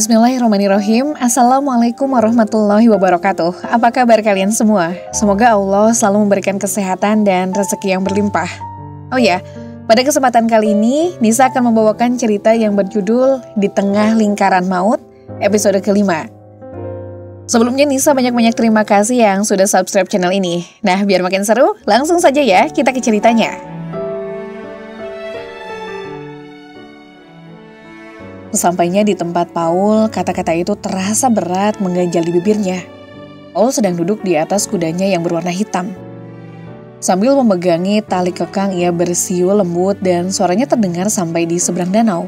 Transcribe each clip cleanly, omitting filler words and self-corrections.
Bismillahirrahmanirrahim. Assalamualaikum warahmatullahi wabarakatuh. Apa kabar kalian semua? Semoga Allah selalu memberikan kesehatan dan rezeki yang berlimpah. Oh ya, pada kesempatan kali ini Nisa akan membawakan cerita yang berjudul Di Tengah Lingkaran Maut, episode kelima. Sebelumnya Nisa banyak-banyak terima kasih yang sudah subscribe channel ini. Nah, biar makin seru, langsung saja ya kita ke ceritanya. Sesampainya di tempat Paul, kata-kata itu terasa berat mengganjal di bibirnya. Paul sedang duduk di atas kudanya yang berwarna hitam. Sambil memegangi tali kekang, ia bersiul lembut dan suaranya terdengar sampai di seberang danau.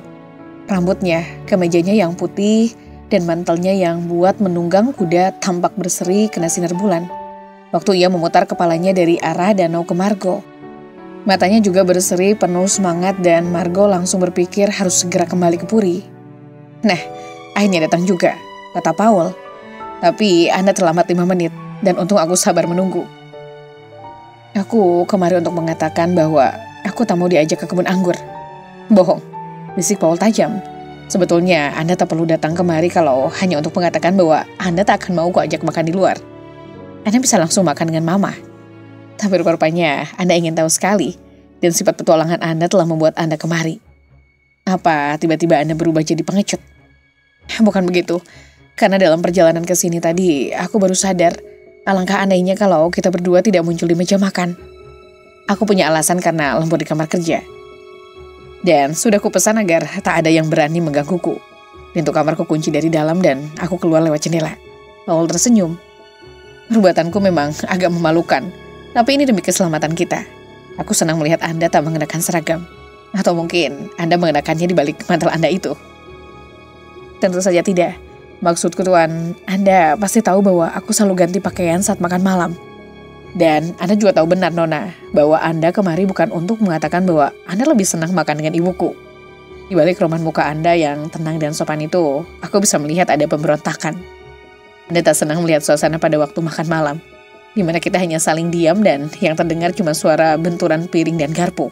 Rambutnya, kemejanya yang putih, dan mantelnya yang buat menunggang kuda tampak berseri kena sinar bulan. Waktu ia memutar kepalanya dari arah danau ke Margo. Matanya juga berseri penuh semangat dan Margo langsung berpikir harus segera kembali ke Puri. Nah, akhirnya datang juga, kata Paul. Tapi Anda terlambat 5 menit, dan untung aku sabar menunggu. Aku kemari untuk mengatakan bahwa aku tak mau diajak ke kebun anggur. Bohong, bisik Paul tajam. Sebetulnya Anda tak perlu datang kemari kalau hanya untuk mengatakan bahwa Anda tak akan mau ku ajak makan di luar. Anda bisa langsung makan dengan Mama. Tapi rupanya Anda ingin tahu sekali, dan sifat petualangan Anda telah membuat Anda kemari. Apa tiba-tiba Anda berubah jadi pengecut? Bukan begitu, karena dalam perjalanan ke sini tadi, aku baru sadar alangkah anehnya kalau kita berdua tidak muncul di meja makan. Aku punya alasan karena lembur di kamar kerja. Dan sudah kupesan agar tak ada yang berani menggangguku. Pintu kamarku kunci dari dalam dan aku keluar lewat jendela. Paul tersenyum. Perbuatanku memang agak memalukan, tapi ini demi keselamatan kita. Aku senang melihat Anda tak mengenakan seragam. Atau mungkin Anda mengenakannya di balik mantel Anda itu. Tentu saja tidak. Maksudku Tuan, Anda pasti tahu bahwa aku selalu ganti pakaian saat makan malam. Dan Anda juga tahu benar Nona, bahwa Anda kemari bukan untuk mengatakan bahwa Anda lebih senang makan dengan ibuku. Di balik roman muka Anda yang tenang dan sopan itu, aku bisa melihat ada pemberontakan. Anda tak senang melihat suasana pada waktu makan malam, di mana kita hanya saling diam dan yang terdengar cuma suara benturan piring dan garpu.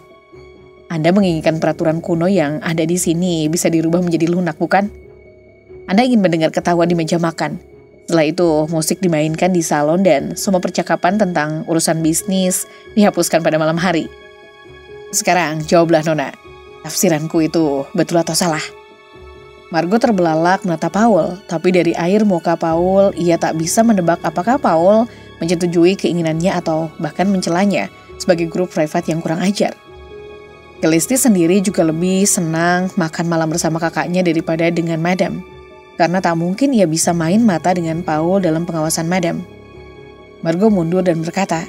Anda menginginkan peraturan kuno yang ada di sini bisa dirubah menjadi lunak, bukan? Anda ingin mendengar ketawa di meja makan. Setelah itu, musik dimainkan di salon dan semua percakapan tentang urusan bisnis dihapuskan pada malam hari. Sekarang, jawablah Nona. Tafsiranku itu betul atau salah? Margo terbelalak menatap Paul, tapi dari air muka Paul, ia tak bisa menebak apakah Paul menyetujui keinginannya atau bahkan mencelanya sebagai guru privat yang kurang ajar. Kelisti sendiri juga lebih senang makan malam bersama kakaknya daripada dengan Madam. Karena tak mungkin ia bisa main mata dengan Paul dalam pengawasan Madam. Margo mundur dan berkata,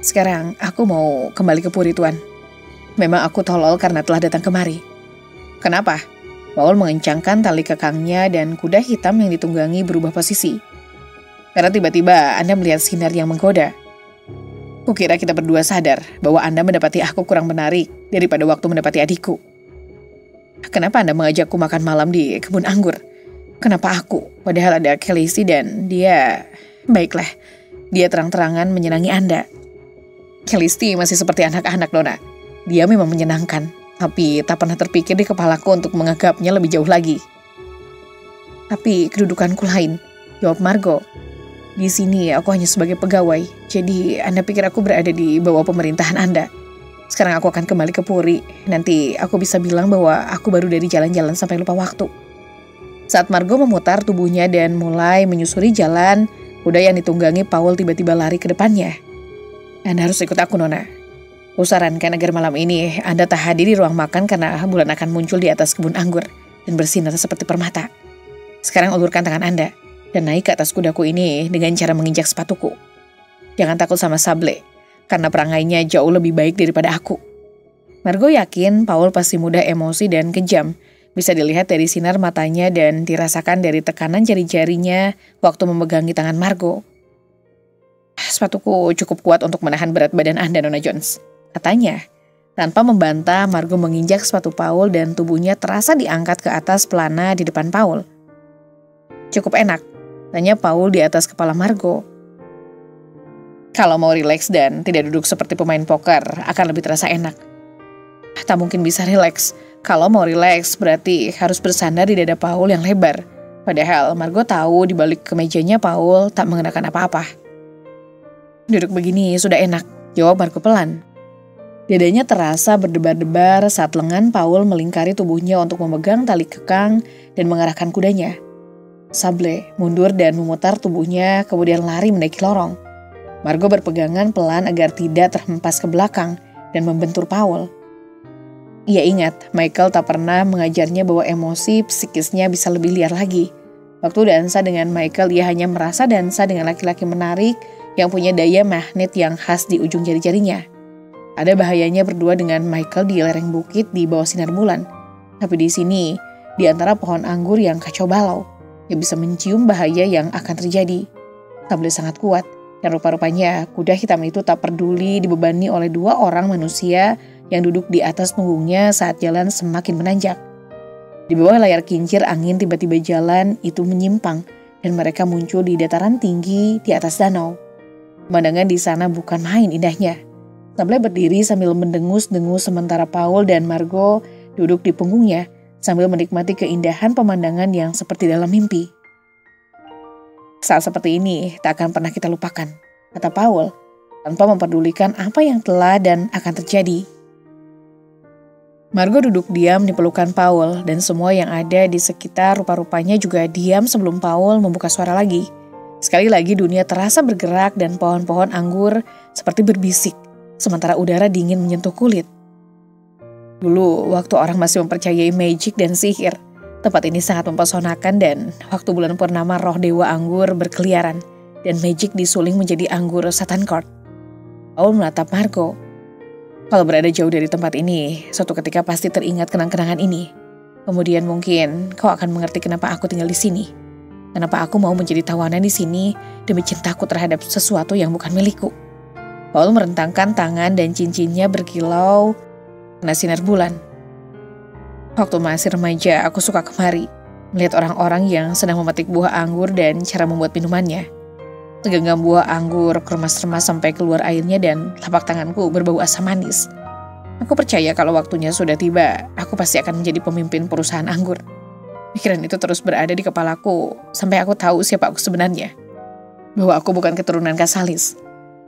"Sekarang aku mau kembali ke Puri, Tuan. Memang aku tolol karena telah datang kemari." "Kenapa?" Paul mengencangkan tali kekangnya dan kuda hitam yang ditunggangi berubah posisi. "Karena tiba-tiba Anda melihat sinar yang menggoda. Kukira kita berdua sadar bahwa Anda mendapati aku kurang menarik daripada waktu mendapati adikku. Kenapa Anda mengajakku makan malam di kebun anggur? Kenapa aku? Padahal ada Khaleesi dan dia... Baiklah, dia terang-terangan menyenangi Anda. Khaleesi masih seperti anak-anak, Nona. Dia memang menyenangkan, tapi tak pernah terpikir di kepalaku untuk menganggapnya lebih jauh lagi." "Tapi kedudukanku lain," jawab Margo. "Di sini aku hanya sebagai pegawai, jadi Anda pikir aku berada di bawah pemerintahan Anda. Sekarang aku akan kembali ke Puri, nanti aku bisa bilang bahwa aku baru dari jalan-jalan sampai lupa waktu." Saat Margo memutar tubuhnya dan mulai menyusuri jalan, kuda yang ditunggangi Paul tiba-tiba lari ke depannya. "Anda harus ikut aku, Nona. Kusarankan agar malam ini Anda tak hadir di ruang makan karena bulan akan muncul di atas kebun anggur dan bersinar seperti permata. Sekarang ulurkan tangan Anda dan naik ke atas kudaku ini dengan cara menginjak sepatuku. Jangan takut sama Sable, karena perangainya jauh lebih baik daripada aku." Margo yakin Paul pasti mudah emosi dan kejam. Bisa dilihat dari sinar matanya dan dirasakan dari tekanan jari-jarinya waktu memegangi tangan Margo. "Sepatuku cukup kuat untuk menahan berat badan Anda, Nona Jones," katanya. Tanpa membantah, Margo menginjak sepatu Paul dan tubuhnya terasa diangkat ke atas pelana di depan Paul. "Cukup enak?" tanya Paul di atas kepala Margo. "Kalau mau rileks dan tidak duduk seperti pemain poker, akan lebih terasa enak." "Tak mungkin bisa rileks. Kalau mau rileks berarti harus bersandar di dada Paul yang lebar. Padahal Margot tahu di balik kemejanya Paul tak mengenakan apa-apa. Duduk begini sudah enak, jawab Margot pelan. Dadanya terasa berdebar-debar saat lengan Paul melingkari tubuhnya untuk memegang tali kekang dan mengarahkan kudanya. Sable mundur dan memutar tubuhnya kemudian lari menaiki lorong. Margot berpegangan pelan agar tidak terhempas ke belakang dan membentur Paul. Ia ingat, Michael tak pernah mengajarnya bahwa emosi psikisnya bisa lebih liar lagi. Waktu dansa dengan Michael, ia hanya merasa dansa dengan laki-laki menarik yang punya daya magnet yang khas di ujung jari-jarinya. Ada bahayanya berdua dengan Michael di lereng bukit di bawah sinar bulan. Tapi di sini, di antara pohon anggur yang kacau balau, ia bisa mencium bahaya yang akan terjadi. Sable sangat kuat, dan rupa-rupanya kuda hitam itu tak peduli dibebani oleh dua orang manusia yang duduk di atas punggungnya saat jalan semakin menanjak. Di bawah layar kincir angin tiba-tiba jalan itu menyimpang dan mereka muncul di dataran tinggi di atas danau. Pemandangan di sana bukan main indahnya. Sable berdiri sambil mendengus-dengus sementara Paul dan Margot duduk di punggungnya sambil menikmati keindahan pemandangan yang seperti dalam mimpi. Saat seperti ini tak akan pernah kita lupakan, kata Paul, tanpa memperdulikan apa yang telah dan akan terjadi. Margot duduk diam di pelukan Paul dan semua yang ada di sekitar rupa-rupanya juga diam sebelum Paul membuka suara lagi. Sekali lagi dunia terasa bergerak dan pohon-pohon anggur seperti berbisik, sementara udara dingin menyentuh kulit. Dulu waktu orang masih mempercayai magic dan sihir, tempat ini sangat mempesonakan dan waktu bulan purnama roh dewa anggur berkeliaran dan magic disuling menjadi anggur Satan Court. Paul menatap Margot. Kalau berada jauh dari tempat ini, suatu ketika pasti teringat kenang-kenangan ini. Kemudian mungkin kau akan mengerti kenapa aku tinggal di sini. Kenapa aku mau menjadi tawanan di sini demi cintaku terhadap sesuatu yang bukan milikku. Paul merentangkan tangan dan cincinnya berkilau kena sinar bulan. Waktu masih remaja, aku suka kemari, melihat orang-orang yang sedang memetik buah anggur dan cara membuat minumannya. Segenggam buah anggur keremas-remas sampai keluar airnya dan telapak tanganku berbau asam manis. Aku percaya kalau waktunya sudah tiba, aku pasti akan menjadi pemimpin perusahaan anggur. Pikiran itu terus berada di kepalaku sampai aku tahu siapa aku sebenarnya. Bahwa aku bukan keturunan Casalis.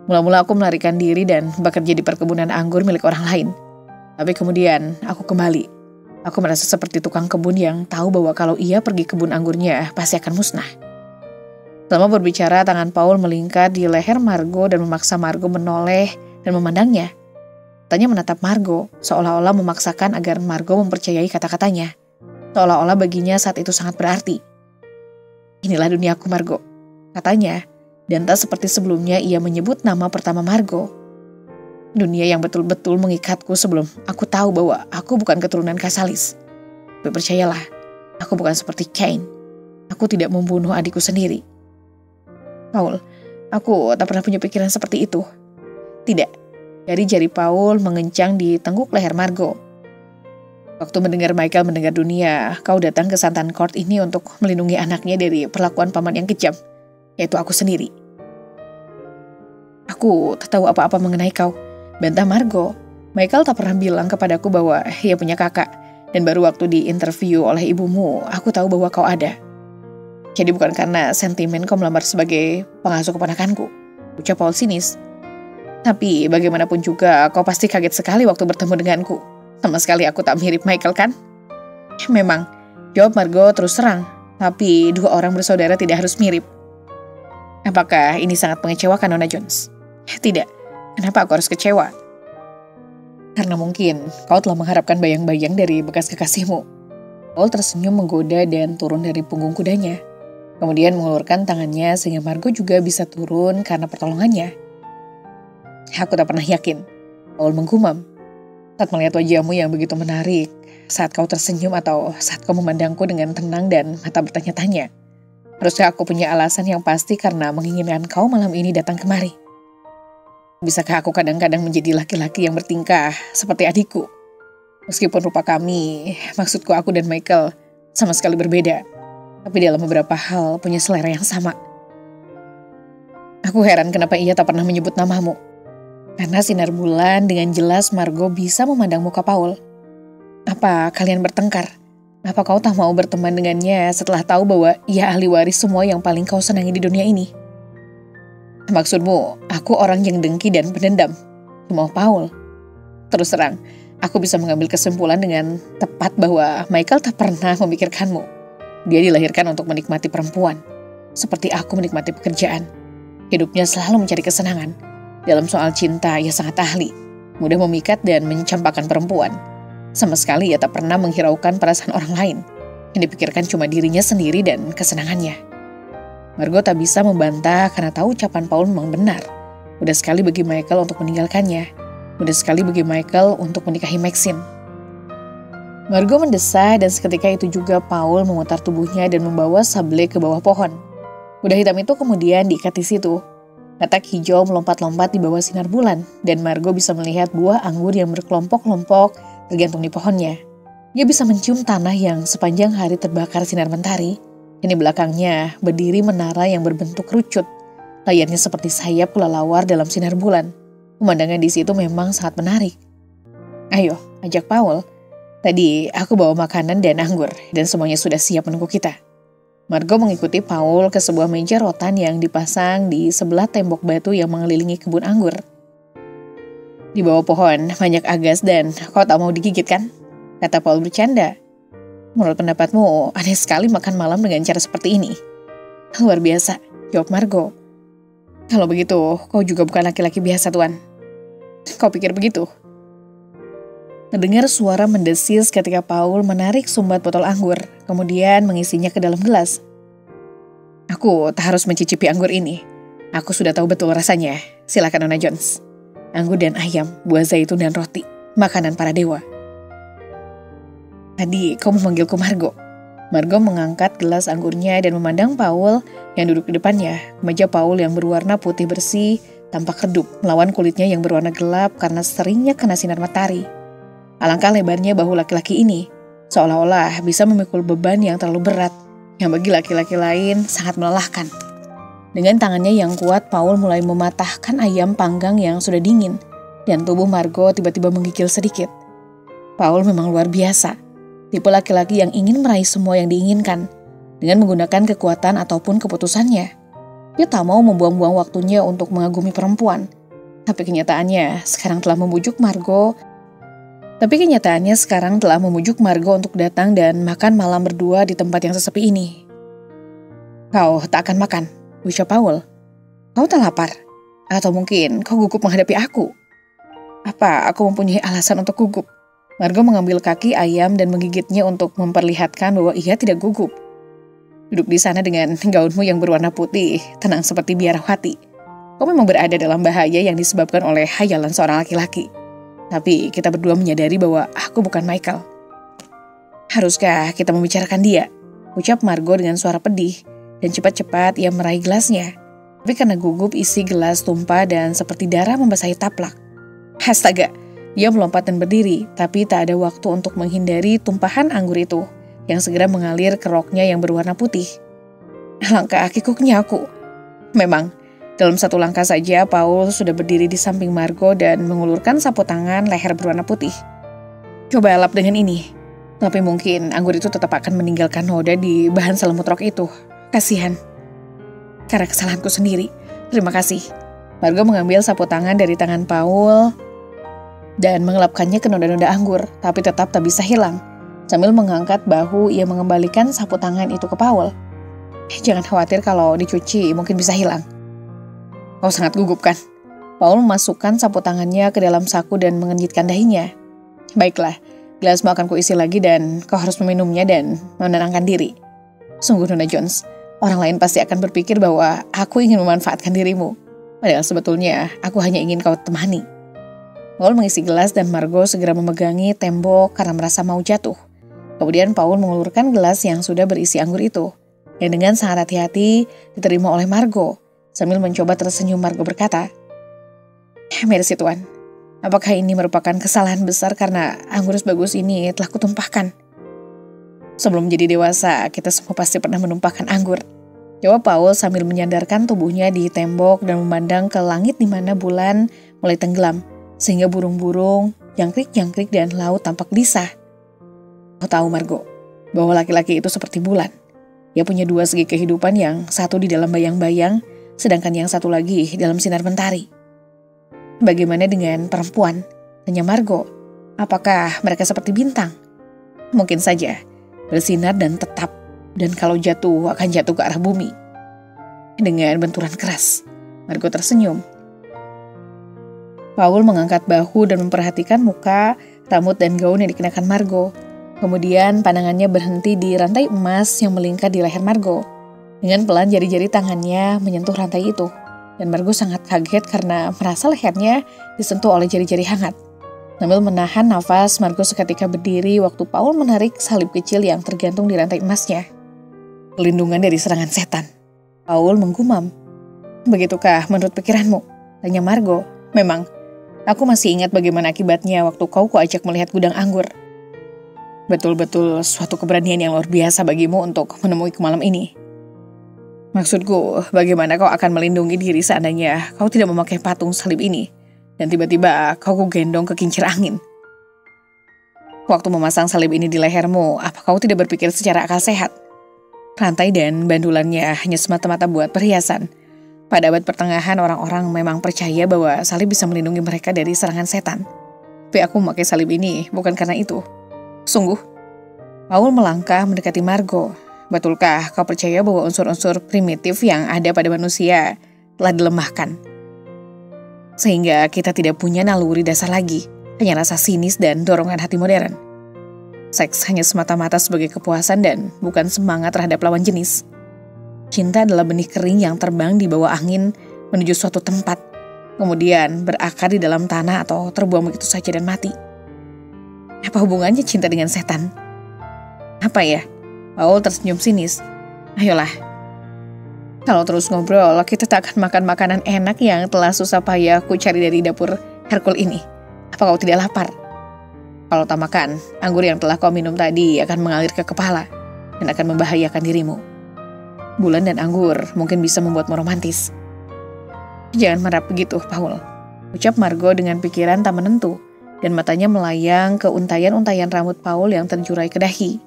Mula-mula aku melarikan diri dan bekerja di perkebunan anggur milik orang lain. Tapi kemudian aku kembali. Aku merasa seperti tukang kebun yang tahu bahwa kalau ia pergi kebun anggurnya pasti akan musnah. Selama berbicara, tangan Paul melingkar di leher Margot dan memaksa Margot menoleh dan memandangnya. Matanya menatap Margot, seolah-olah memaksakan agar Margot mempercayai kata-katanya. Seolah-olah baginya saat itu sangat berarti. Inilah duniaku, Margot, katanya, dan tak seperti sebelumnya ia menyebut nama pertama Margot. Dunia yang betul-betul mengikatku sebelum aku tahu bahwa aku bukan keturunan Casalis. Tapi percayalah, aku bukan seperti Cain. Aku tidak membunuh adikku sendiri. Paul, aku tak pernah punya pikiran seperti itu. Tidak, dari jari Paul mengencang di tengkuk leher Margot. Waktu mendengar Michael mendengar dunia, kau datang ke Satan Court ini untuk melindungi anaknya dari perlakuan paman yang kejam, yaitu aku sendiri. Aku tak tahu apa-apa mengenai kau, bantah Margot. Michael tak pernah bilang kepadaku bahwa ia punya kakak, dan baru waktu diinterview oleh ibumu, aku tahu bahwa kau ada. Jadi bukan karena sentimen kau melamar sebagai pengasuh keponakanku, ucap Paul sinis. Tapi bagaimanapun juga kau pasti kaget sekali waktu bertemu denganku. Sama sekali aku tak mirip Michael kan? Memang, jawab Margot terus terang. Tapi dua orang bersaudara tidak harus mirip. Apakah ini sangat mengecewakan Nona Jones? Tidak, kenapa aku harus kecewa? Karena mungkin kau telah mengharapkan bayang-bayang dari bekas kekasihmu. Paul tersenyum menggoda dan turun dari punggung kudanya. Kemudian mengulurkan tangannya sehingga Margot juga bisa turun karena pertolongannya. Aku tak pernah yakin, Paul menggumam. Saat melihat wajahmu yang begitu menarik, saat kau tersenyum atau saat kau memandangku dengan tenang dan mata bertanya-tanya. Haruskah aku punya alasan yang pasti karena menginginkan kau malam ini datang kemari? Bisakah aku kadang-kadang menjadi laki-laki yang bertingkah seperti adikku? Meskipun rupa kami, maksudku aku dan Michael, sama sekali berbeda. Tapi dalam beberapa hal punya selera yang sama. Aku heran kenapa ia tak pernah menyebut namamu. Karena sinar bulan dengan jelas Margot bisa memandang muka Paul. Apa kalian bertengkar? Apa kau tak mau berteman dengannya setelah tahu bahwa ia ahli waris semua yang paling kau senangi di dunia ini? Maksudmu, aku orang yang dengki dan pendendam? Mau Paul? Terus terang, aku bisa mengambil kesimpulan dengan tepat bahwa Michael tak pernah memikirkanmu. Dia dilahirkan untuk menikmati perempuan, seperti aku menikmati pekerjaan. Hidupnya selalu mencari kesenangan. Dalam soal cinta, ia sangat ahli, mudah memikat dan mencampakkan perempuan. Sama sekali ia tak pernah menghiraukan perasaan orang lain. Yang dipikirkan cuma dirinya sendiri dan kesenangannya. Margot tak bisa membantah karena tahu ucapan Paul memang benar. Mudah sekali bagi Michael untuk meninggalkannya. Mudah sekali bagi Michael untuk menikahi Maxine. Margot mendesah dan seketika itu juga Paul memutar tubuhnya dan membawa sable ke bawah pohon. Kuda hitam itu kemudian diikat di situ. Katak hijau melompat-lompat di bawah sinar bulan dan Margot bisa melihat buah anggur yang berkelompok-kelompok tergantung di pohonnya. Dia bisa mencium tanah yang sepanjang hari terbakar sinar mentari. Dan di belakangnya berdiri menara yang berbentuk kerucut. Layarnya seperti sayap kelelawar dalam sinar bulan. Pemandangan di situ memang sangat menarik. Ayo, ajak Paul. Tadi aku bawa makanan dan anggur dan semuanya sudah siap menunggu kita. Margot mengikuti Paul ke sebuah meja rotan yang dipasang di sebelah tembok batu yang mengelilingi kebun anggur. Di bawah pohon banyak agas dan kau tak mau digigit kan? Kata Paul bercanda. Menurut pendapatmu, aneh sekali makan malam dengan cara seperti ini. Luar biasa, jawab Margot. Kalau begitu, kau juga bukan laki-laki biasa, Tuan. Kau pikir begitu? Terdengar suara mendesis ketika Paul menarik sumbat botol anggur, kemudian mengisinya ke dalam gelas. Aku tak harus mencicipi anggur ini. Aku sudah tahu betul rasanya. Silakan Nona Jones. Anggur dan ayam, buah zaitun dan roti, makanan para dewa. Tadi kau memanggilku Margot. Margot mengangkat gelas anggurnya dan memandang Paul yang duduk di depannya. Kemeja Paul yang berwarna putih bersih tampak redup melawan kulitnya yang berwarna gelap karena seringnya kena sinar matahari. Alangkah lebarnya bahu laki-laki ini, seolah-olah bisa memikul beban yang terlalu berat, yang bagi laki-laki lain sangat melelahkan. Dengan tangannya yang kuat, Paul mulai mematahkan ayam panggang yang sudah dingin, dan tubuh Margot tiba-tiba menggigil sedikit. Paul memang luar biasa. Tipe laki-laki yang ingin meraih semua yang diinginkan dengan menggunakan kekuatan ataupun keputusannya. Dia tak mau membuang-buang waktunya untuk mengagumi perempuan. Tapi kenyataannya sekarang telah membujuk Margot untuk datang dan makan malam berdua di tempat yang sesepi ini. Kau tak akan makan, ucap Paul. Kau tak lapar? Atau mungkin kau gugup menghadapi aku? Apa aku mempunyai alasan untuk gugup? Margot mengambil kaki ayam dan menggigitnya untuk memperlihatkan bahwa ia tidak gugup. Duduk di sana dengan gaunmu yang berwarna putih, tenang seperti biarawati. Kau memang berada dalam bahaya yang disebabkan oleh hayalan seorang laki-laki. Tapi kita berdua menyadari bahwa aku bukan Michael. Haruskah kita membicarakan dia? Ucap Margot dengan suara pedih, dan cepat-cepat ia meraih gelasnya. Tapi karena gugup isi gelas tumpah dan seperti darah membasahi taplak. Astaga! Dia melompat dan berdiri, tapi tak ada waktu untuk menghindari tumpahan anggur itu yang segera mengalir ke roknya yang berwarna putih. Langkah kikuknya aku. Memang, dalam satu langkah saja Paul sudah berdiri di samping Margot dan mengulurkan sapu tangan leher berwarna putih. Coba lap dengan ini. Tapi mungkin anggur itu tetap akan meninggalkan noda di bahan selimut rok itu. Kasihan. Karena kesalahanku sendiri. Terima kasih. Margot mengambil sapu tangan dari tangan Paul dan mengelapkannya ke noda-noda anggur, tapi tetap tak bisa hilang. Sambil mengangkat bahu, ia mengembalikan sapu tangan itu ke Paul. Jangan khawatir kalau dicuci, mungkin bisa hilang. Kau sangat gugup kan? Paul memasukkan sapu tangannya ke dalam saku dan mengenyitkan dahinya. Baiklah, gelasmu akan kuisi lagi dan kau harus meminumnya dan menenangkan diri. Sungguh Nona Jones, orang lain pasti akan berpikir bahwa aku ingin memanfaatkan dirimu. Padahal sebetulnya aku hanya ingin kau temani. Paul mengisi gelas dan Margot segera memegangi tembok karena merasa mau jatuh. Kemudian Paul mengulurkan gelas yang sudah berisi anggur itu, yang dengan sangat hati-hati diterima oleh Margot. Sambil mencoba tersenyum, Margot berkata, Merci Tuan, apakah ini merupakan kesalahan besar karena anggur sebagus ini telah kutumpahkan? Sebelum menjadi dewasa, kita semua pasti pernah menumpahkan anggur. Jawab Paul sambil menyandarkan tubuhnya di tembok dan memandang ke langit di mana bulan mulai tenggelam. Sehingga burung-burung, jangkrik-jangkrik dan laut tampak gelisah. Kau tahu Margot, bahwa laki-laki itu seperti bulan. Dia punya dua segi kehidupan, yang satu di dalam bayang-bayang, sedangkan yang satu lagi dalam sinar mentari. Bagaimana dengan perempuan? Tanya Margo. Apakah mereka seperti bintang? Mungkin saja, bersinar dan tetap, dan kalau jatuh akan jatuh ke arah bumi. Dengan benturan keras, Margo tersenyum. Paul mengangkat bahu dan memperhatikan muka, rambut, dan gaun yang dikenakan Margo. Kemudian pandangannya berhenti di rantai emas yang melingkar di leher Margo. Dengan pelan jari-jari tangannya menyentuh rantai itu. Dan Margo sangat kaget karena merasa lehernya disentuh oleh jari-jari hangat. Sambil menahan nafas, Margo seketika berdiri waktu Paul menarik salib kecil yang tergantung di rantai emasnya. Pelindungan dari serangan setan. Paul menggumam. Begitukah menurut pikiranmu? Tanya Margo. Memang, aku masih ingat bagaimana akibatnya waktu kau kuajak melihat gudang anggur. Betul-betul suatu keberanian yang luar biasa bagimu untuk menemui malam ini. Maksudku, bagaimana kau akan melindungi diri seandainya kau tidak memakai patung salib ini, dan tiba-tiba kau kugendong ke kincir angin. Waktu memasang salib ini di lehermu, apa kau tidak berpikir secara akal sehat? Rantai dan bandulannya hanya semata-mata buat perhiasan. Pada abad pertengahan, orang-orang memang percaya bahwa salib bisa melindungi mereka dari serangan setan. Tapi aku memakai salib ini bukan karena itu. Sungguh? Paul melangkah mendekati Margo. Betulkah kau percaya bahwa unsur-unsur primitif yang ada pada manusia telah dilemahkan? Sehingga kita tidak punya naluri dasar lagi, hanya rasa sinis dan dorongan hati modern. Seks hanya semata-mata sebagai kepuasan dan bukan semangat terhadap lawan jenis. Cinta adalah benih kering yang terbang di bawah angin menuju suatu tempat, kemudian berakar di dalam tanah atau terbuang begitu saja dan mati. Apa hubungannya cinta dengan setan? Apa ya? Paul tersenyum sinis. Ayolah. Kalau terus ngobrol, kita tak akan makan makanan enak yang telah susah payah ku cari dari dapur Herkul ini. Apa kau tidak lapar? Kalau tak makan, anggur yang telah kau minum tadi akan mengalir ke kepala dan akan membahayakan dirimu. Bulan dan anggur mungkin bisa membuatmu romantis. Jangan marah begitu, Paul. Ucap Margo dengan pikiran tak menentu, dan matanya melayang ke untayan-untayan rambut Paul yang terjurai ke dahi.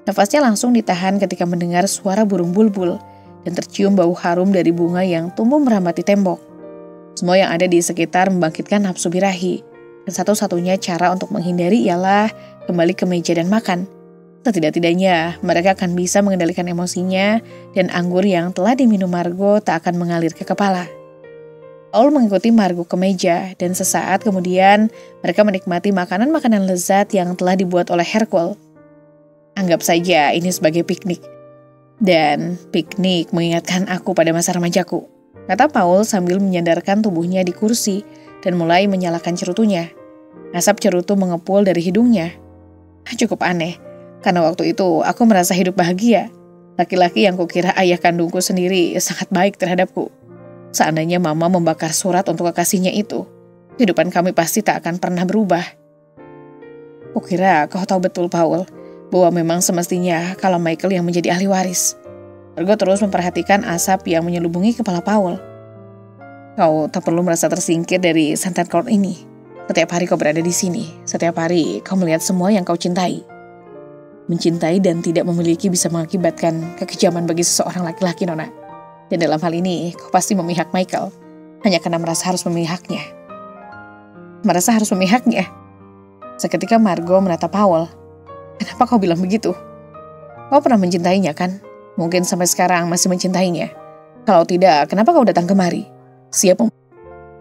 Nafasnya langsung ditahan ketika mendengar suara burung bulbul dan tercium bau harum dari bunga yang tumbuh merambati tembok. Semua yang ada di sekitar membangkitkan nafsu birahi, dan satu-satunya cara untuk menghindari ialah kembali ke meja dan makan. Setidak-tidaknya mereka akan bisa mengendalikan emosinya, dan anggur yang telah diminum Margo tak akan mengalir ke kepala. Paul mengikuti Margo ke meja, dan sesaat kemudian mereka menikmati makanan-makanan lezat yang telah dibuat oleh Herkul. Anggap saja ini sebagai piknik. Dan piknik mengingatkan aku pada masa remajaku, kata Paul sambil menyandarkan tubuhnya di kursi dan mulai menyalakan cerutunya. Asap cerutu mengepul dari hidungnya. Cukup aneh, karena waktu itu aku merasa hidup bahagia. Laki-laki yang kukira ayah kandungku sendiri sangat baik terhadapku. Seandainya mama membakar surat untuk kekasihnya itu, kehidupan kami pasti tak akan pernah berubah. Kukira kau tahu betul, Paul, bahwa memang semestinya kalau Michael yang menjadi ahli waris. Margo terus memperhatikan asap yang menyelubungi kepala Paul. Kau tak perlu merasa tersingkir dari Santa Claus ini. Setiap hari kau berada di sini, setiap hari kau melihat semua yang kau cintai. Mencintai dan tidak memiliki bisa mengakibatkan kekejaman bagi seseorang laki-laki, Nona. Dan dalam hal ini, kau pasti memihak Michael, hanya karena merasa harus memihaknya. Merasa harus memihaknya? Seketika Margo menatap Paul. Kenapa kau bilang begitu? Kau pernah mencintainya kan? Mungkin sampai sekarang masih mencintainya. Kalau tidak, kenapa kau datang kemari?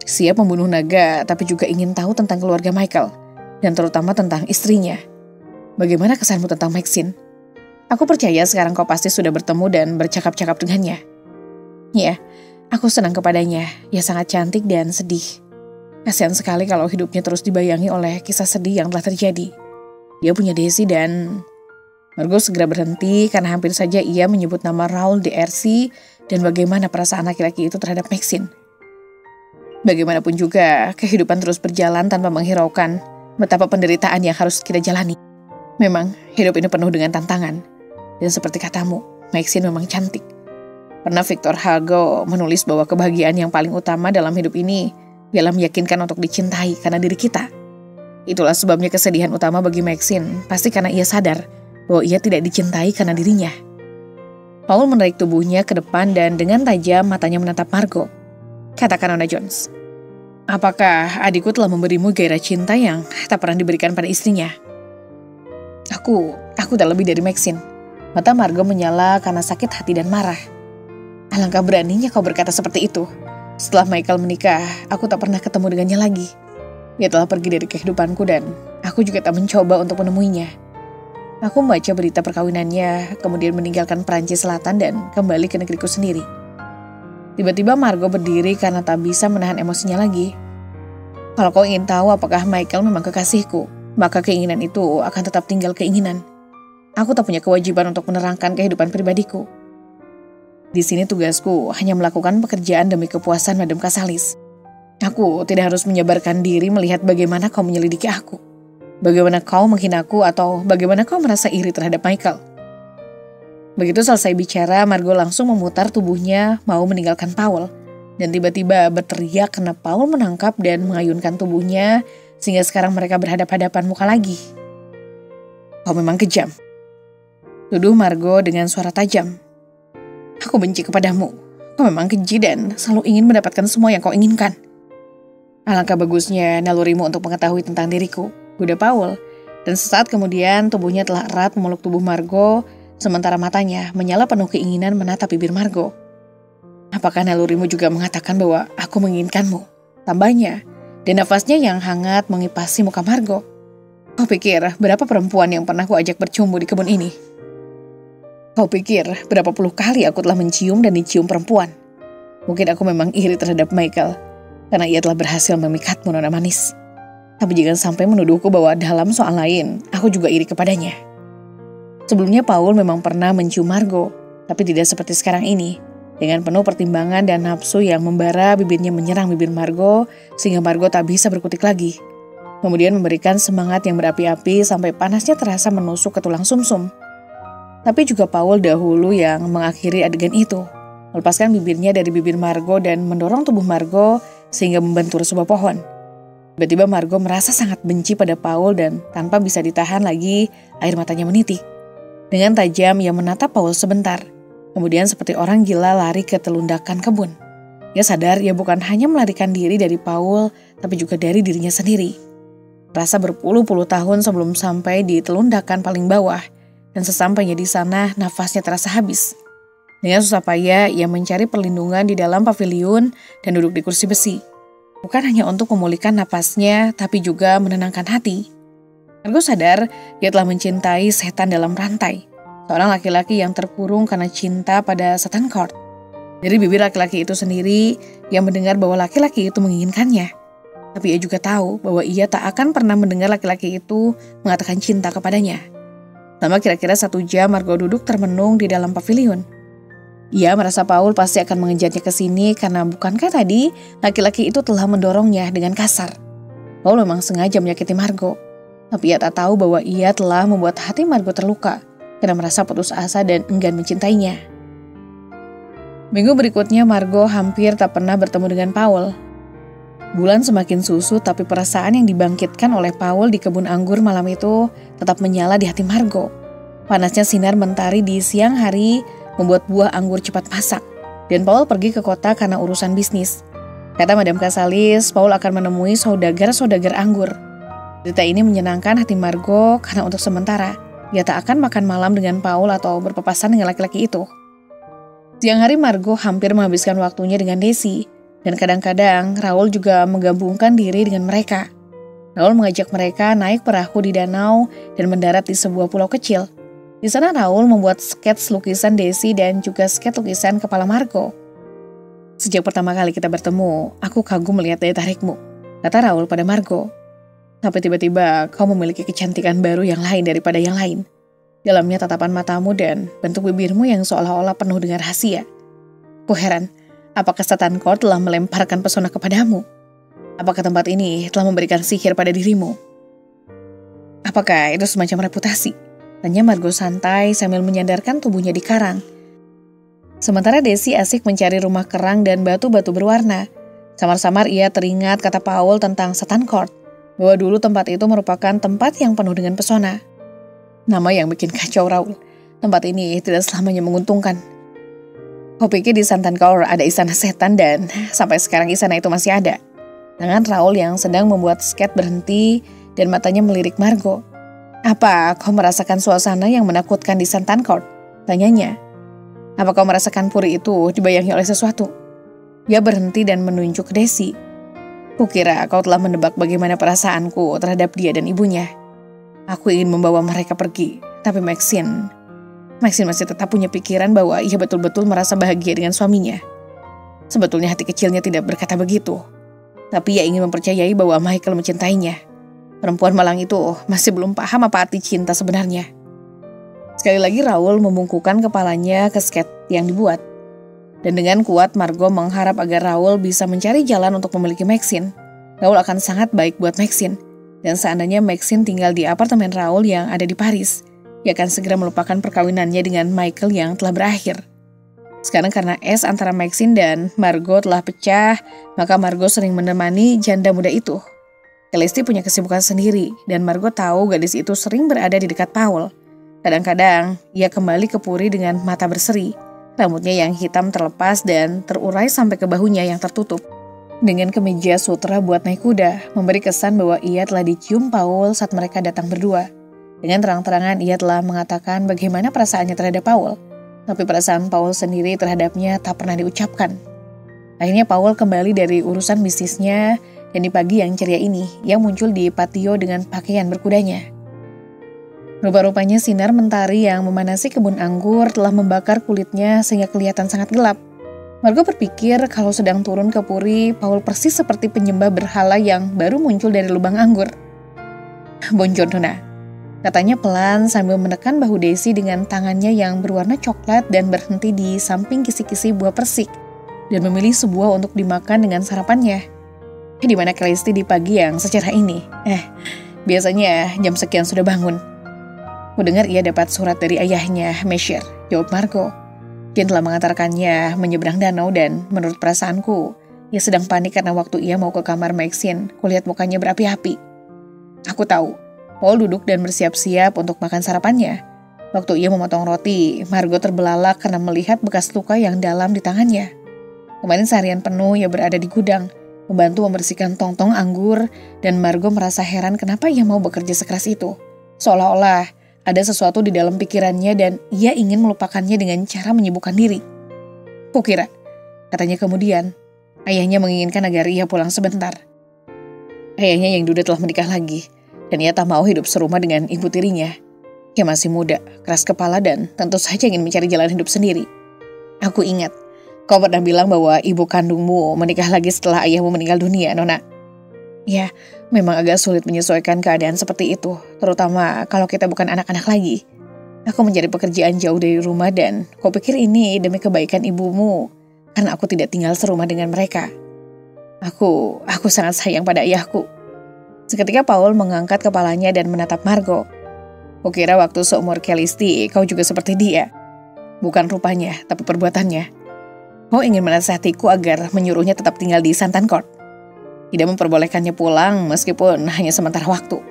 Siap membunuh naga, tapi juga ingin tahu tentang keluarga Michael, dan terutama tentang istrinya. Bagaimana kesanmu tentang Maxine? Aku percaya sekarang kau pasti sudah bertemu dan bercakap-cakap dengannya. Ya, aku senang kepadanya. Ia sangat cantik dan sedih. Kasihan sekali kalau hidupnya terus dibayangi oleh kisah sedih yang telah terjadi. Dia punya Daisy dan... Margo segera berhenti karena hampir saja ia menyebut nama Raoul d'Arcy dan bagaimana perasaan laki-laki itu terhadap Maxine. Bagaimanapun juga, kehidupan terus berjalan tanpa menghiraukan betapa penderitaan yang harus kita jalani. Memang, hidup ini penuh dengan tantangan. Dan seperti katamu, Maxine memang cantik. Pernah Victor Hugo menulis bahwa kebahagiaan yang paling utama dalam hidup ini ialah meyakinkan untuk dicintai karena diri kita. Itulah sebabnya kesedihan utama bagi Maxine, pasti karena ia sadar bahwa ia tidak dicintai karena dirinya. Paul menarik tubuhnya ke depan dan dengan tajam matanya menatap Margot. Katakan Nona Jones, apakah adikku telah memberimu gairah cinta yang tak pernah diberikan pada istrinya? Aku tak lebih dari Maxine. Mata Margot menyala karena sakit hati dan marah. Alangkah beraninya kau berkata seperti itu. Setelah Michael menikah, aku tak pernah ketemu dengannya lagi. Ia telah pergi dari kehidupanku dan aku juga tak mencoba untuk menemuinya. Aku membaca berita perkawinannya, kemudian meninggalkan Perancis Selatan dan kembali ke negeriku sendiri. Tiba-tiba Margot berdiri karena tak bisa menahan emosinya lagi. Kalau kau ingin tahu apakah Michael memang kekasihku, maka keinginan itu akan tetap tinggal keinginan. Aku tak punya kewajiban untuk menerangkan kehidupan pribadiku. Di sini tugasku hanya melakukan pekerjaan demi kepuasan Madam Casalis. Aku tidak harus menyebarkan diri melihat bagaimana kau menyelidiki aku. Bagaimana kau menghinaku atau bagaimana kau merasa iri terhadap Michael. Begitu selesai bicara, Margot langsung memutar tubuhnya mau meninggalkan Paul. Dan tiba-tiba berteriak karena Paul menangkap dan mengayunkan tubuhnya sehingga sekarang mereka berhadap-hadapan muka lagi. Kau memang kejam, tuduh Margot dengan suara tajam. Aku benci kepadamu. Kau memang keji dan selalu ingin mendapatkan semua yang kau inginkan. Alangkah bagusnya nalurimu untuk mengetahui tentang diriku, udah Paul. Dan sesaat kemudian tubuhnya telah erat memeluk tubuh Margot, sementara matanya menyala penuh keinginan menatap bibir Margot. Apakah nalurimu juga mengatakan bahwa aku menginginkanmu? Tambahnya, dan nafasnya yang hangat mengipasi muka Margot. Kau pikir berapa perempuan yang pernah kuajak bercumbu di kebun ini? Kau pikir berapa puluh kali aku telah mencium dan dicium perempuan? Mungkin aku memang iri terhadap Michael, karena ia telah berhasil memikatmu, Nona Manis. Tapi jangan sampai menuduhku bahwa dalam soal lain, aku juga iri kepadanya. Sebelumnya Paul memang pernah mencium Margot, tapi tidak seperti sekarang ini. Dengan penuh pertimbangan dan nafsu yang membara, bibirnya menyerang bibir Margot, sehingga Margot tak bisa berkutik lagi. Kemudian memberikan semangat yang berapi-api sampai panasnya terasa menusuk ke tulang sumsum. Tapi juga Paul dahulu yang mengakhiri adegan itu, melepaskan bibirnya dari bibir Margot dan mendorong tubuh Margot sehingga membentur sebuah pohon. Tiba-tiba Margot merasa sangat benci pada Paul dan tanpa bisa ditahan lagi, air matanya menitik. Dengan tajam ia menatap Paul sebentar, kemudian seperti orang gila lari ke telundakan kebun. Ia sadar ia bukan hanya melarikan diri dari Paul, tapi juga dari dirinya sendiri. Rasa berpuluh-puluh tahun sebelum sampai di telundakan paling bawah, dan sesampainya di sana nafasnya terasa habis. Dengan susah payah ia mencari perlindungan di dalam paviliun dan duduk di kursi besi. Bukan hanya untuk memulihkan napasnya, tapi juga menenangkan hati. Margot sadar ia telah mencintai setan dalam rantai, seorang laki-laki yang terkurung karena cinta pada setan Court. Dari bibir laki-laki itu sendiri, ia mendengar bahwa laki-laki itu menginginkannya. Tapi ia juga tahu bahwa ia tak akan pernah mendengar laki-laki itu mengatakan cinta kepadanya. Selama kira-kira 1 jam Margot duduk termenung di dalam paviliun. Ia merasa Paul pasti akan mengejarnya ke sini karena bukankah tadi laki-laki itu telah mendorongnya dengan kasar. Paul memang sengaja menyakiti Margot, tapi ia tak tahu bahwa ia telah membuat hati Margot terluka karena merasa putus asa dan enggan mencintainya. Minggu berikutnya Margot hampir tak pernah bertemu dengan Paul. Bulan semakin susut, tapi perasaan yang dibangkitkan oleh Paul di kebun anggur malam itu tetap menyala di hati Margot. Panasnya sinar mentari di siang hari membuat buah anggur cepat masak, dan Paul pergi ke kota karena urusan bisnis. Kata Madam Casalis, Paul akan menemui saudagar-saudagar anggur. Berita ini menyenangkan hati Margot karena untuk sementara, ia tak akan makan malam dengan Paul atau berpapasan dengan laki-laki itu. Siang hari Margot hampir menghabiskan waktunya dengan Daisy, dan kadang-kadang Raoul juga menggabungkan diri dengan mereka. Raoul mengajak mereka naik perahu di danau dan mendarat di sebuah pulau kecil. Di sana Raoul membuat skets lukisan Daisy dan juga skets lukisan kepala Margot. Sejak pertama kali kita bertemu, aku kagum melihat daya tarikmu, kata Raoul pada Margot. Sampai tiba-tiba kau memiliki kecantikan baru yang lain daripada yang lain. Dalamnya tatapan matamu dan bentuk bibirmu yang seolah-olah penuh dengan rahasia. Aku heran, apakah setan Court telah melemparkan pesona kepadamu? Apakah tempat ini telah memberikan sihir pada dirimu? Apakah itu semacam reputasi? Tanya Margot santai sambil menyandarkan tubuhnya di karang. Sementara Daisy asik mencari rumah kerang dan batu-batu berwarna. Samar-samar ia teringat kata Paul tentang setan Court, bahwa dulu tempat itu merupakan tempat yang penuh dengan pesona. Nama yang bikin kacau Raul. Tempat ini tidak selamanya menguntungkan. Kau pikir di Santankor ada istana setan dan sampai sekarang istana itu masih ada. Tangan Raul yang sedang membuat skate berhenti dan matanya melirik Margo. Apa kau merasakan suasana yang menakutkan di Santankor? Tanyanya. Apa kau merasakan puri itu dibayangi oleh sesuatu? Dia berhenti dan menunjuk ke Desi. Kukira kau telah menebak bagaimana perasaanku terhadap dia dan ibunya. Aku ingin membawa mereka pergi, tapi Maxine masih tetap punya pikiran bahwa ia betul-betul merasa bahagia dengan suaminya. Sebetulnya hati kecilnya tidak berkata begitu, tapi ia ingin mempercayai bahwa Michael mencintainya. Perempuan malang itu masih belum paham apa arti cinta sebenarnya. Sekali lagi Raul membungkukkan kepalanya ke skate yang dibuat. Dan dengan kuat Margo mengharap agar Raul bisa mencari jalan untuk memiliki Maxine. Raul akan sangat baik buat Maxine. Dan seandainya Maxine tinggal di apartemen Raul yang ada di Paris, ia akan segera melupakan perkawinannya dengan Michael yang telah berakhir. Sekarang karena es antara Maxine dan Margot telah pecah, maka Margot sering menemani janda muda itu. Celeste punya kesibukan sendiri, dan Margot tahu gadis itu sering berada di dekat Paul. Kadang-kadang, ia kembali ke puri dengan mata berseri, rambutnya yang hitam terlepas dan terurai sampai ke bahunya yang tertutup. Dengan kemeja sutra buat naik kuda, memberi kesan bahwa ia telah dicium Paul saat mereka datang berdua. Dengan terang-terangan ia telah mengatakan bagaimana perasaannya terhadap Paul, tapi perasaan Paul sendiri terhadapnya tak pernah diucapkan. Akhirnya Paul kembali dari urusan bisnisnya, dan di pagi yang ceria ini, ia muncul di patio dengan pakaian berkudanya. Rupa-rupanya sinar mentari yang memanasi kebun anggur telah membakar kulitnya sehingga kelihatan sangat gelap. Margo berpikir kalau sedang turun ke puri, Paul persis seperti penyembah berhala yang baru muncul dari lubang anggur. Bonjour Nona, katanya pelan sambil menekan bahu Desi dengan tangannya yang berwarna coklat dan berhenti di samping kisi-kisi buah persik dan memilih sebuah untuk dimakan dengan sarapannya. Di mana Celeste di pagi yang secerah ini? Biasanya jam sekian sudah bangun. Kudengar ia dapat surat dari ayahnya, Monsieur, jawab Margo. Dia telah mengantarkannya menyeberang danau dan menurut perasaanku, ia sedang panik karena waktu ia mau ke kamar Maxine, kulihat mukanya berapi-api. Aku tahu, Paul duduk dan bersiap-siap untuk makan sarapannya. Waktu ia memotong roti, Margo terbelalak karena melihat bekas luka yang dalam di tangannya. Kemarin seharian penuh ia berada di gudang, membantu membersihkan tong-tong anggur, dan Margo merasa heran kenapa ia mau bekerja sekeras itu. Seolah-olah ada sesuatu di dalam pikirannya dan ia ingin melupakannya dengan cara menyibukkan diri. Kukira, katanya kemudian, ayahnya menginginkan agar ia pulang sebentar. Ayahnya yang duda telah menikah lagi, dan ia tak mau hidup serumah dengan ibu tirinya. Ia masih muda, keras kepala dan tentu saja ingin mencari jalan hidup sendiri. Aku ingat, kau pernah bilang bahwa ibu kandungmu menikah lagi setelah ayahmu meninggal dunia, Nona. Ya, memang agak sulit menyesuaikan keadaan seperti itu, terutama kalau kita bukan anak-anak lagi. Aku mencari pekerjaan jauh dari rumah dan kau pikir ini demi kebaikan ibumu, karena aku tidak tinggal serumah dengan mereka. Aku sangat sayang pada ayahku. Seketika Paul mengangkat kepalanya dan menatap Margo. Kukira waktu seumur Celeste kau juga seperti dia. Bukan rupanya, tapi perbuatannya. Kau ingin menasihatiku agar menyuruhnya tetap tinggal di Santankor. Tidak memperbolehkannya pulang meskipun hanya sementara waktu.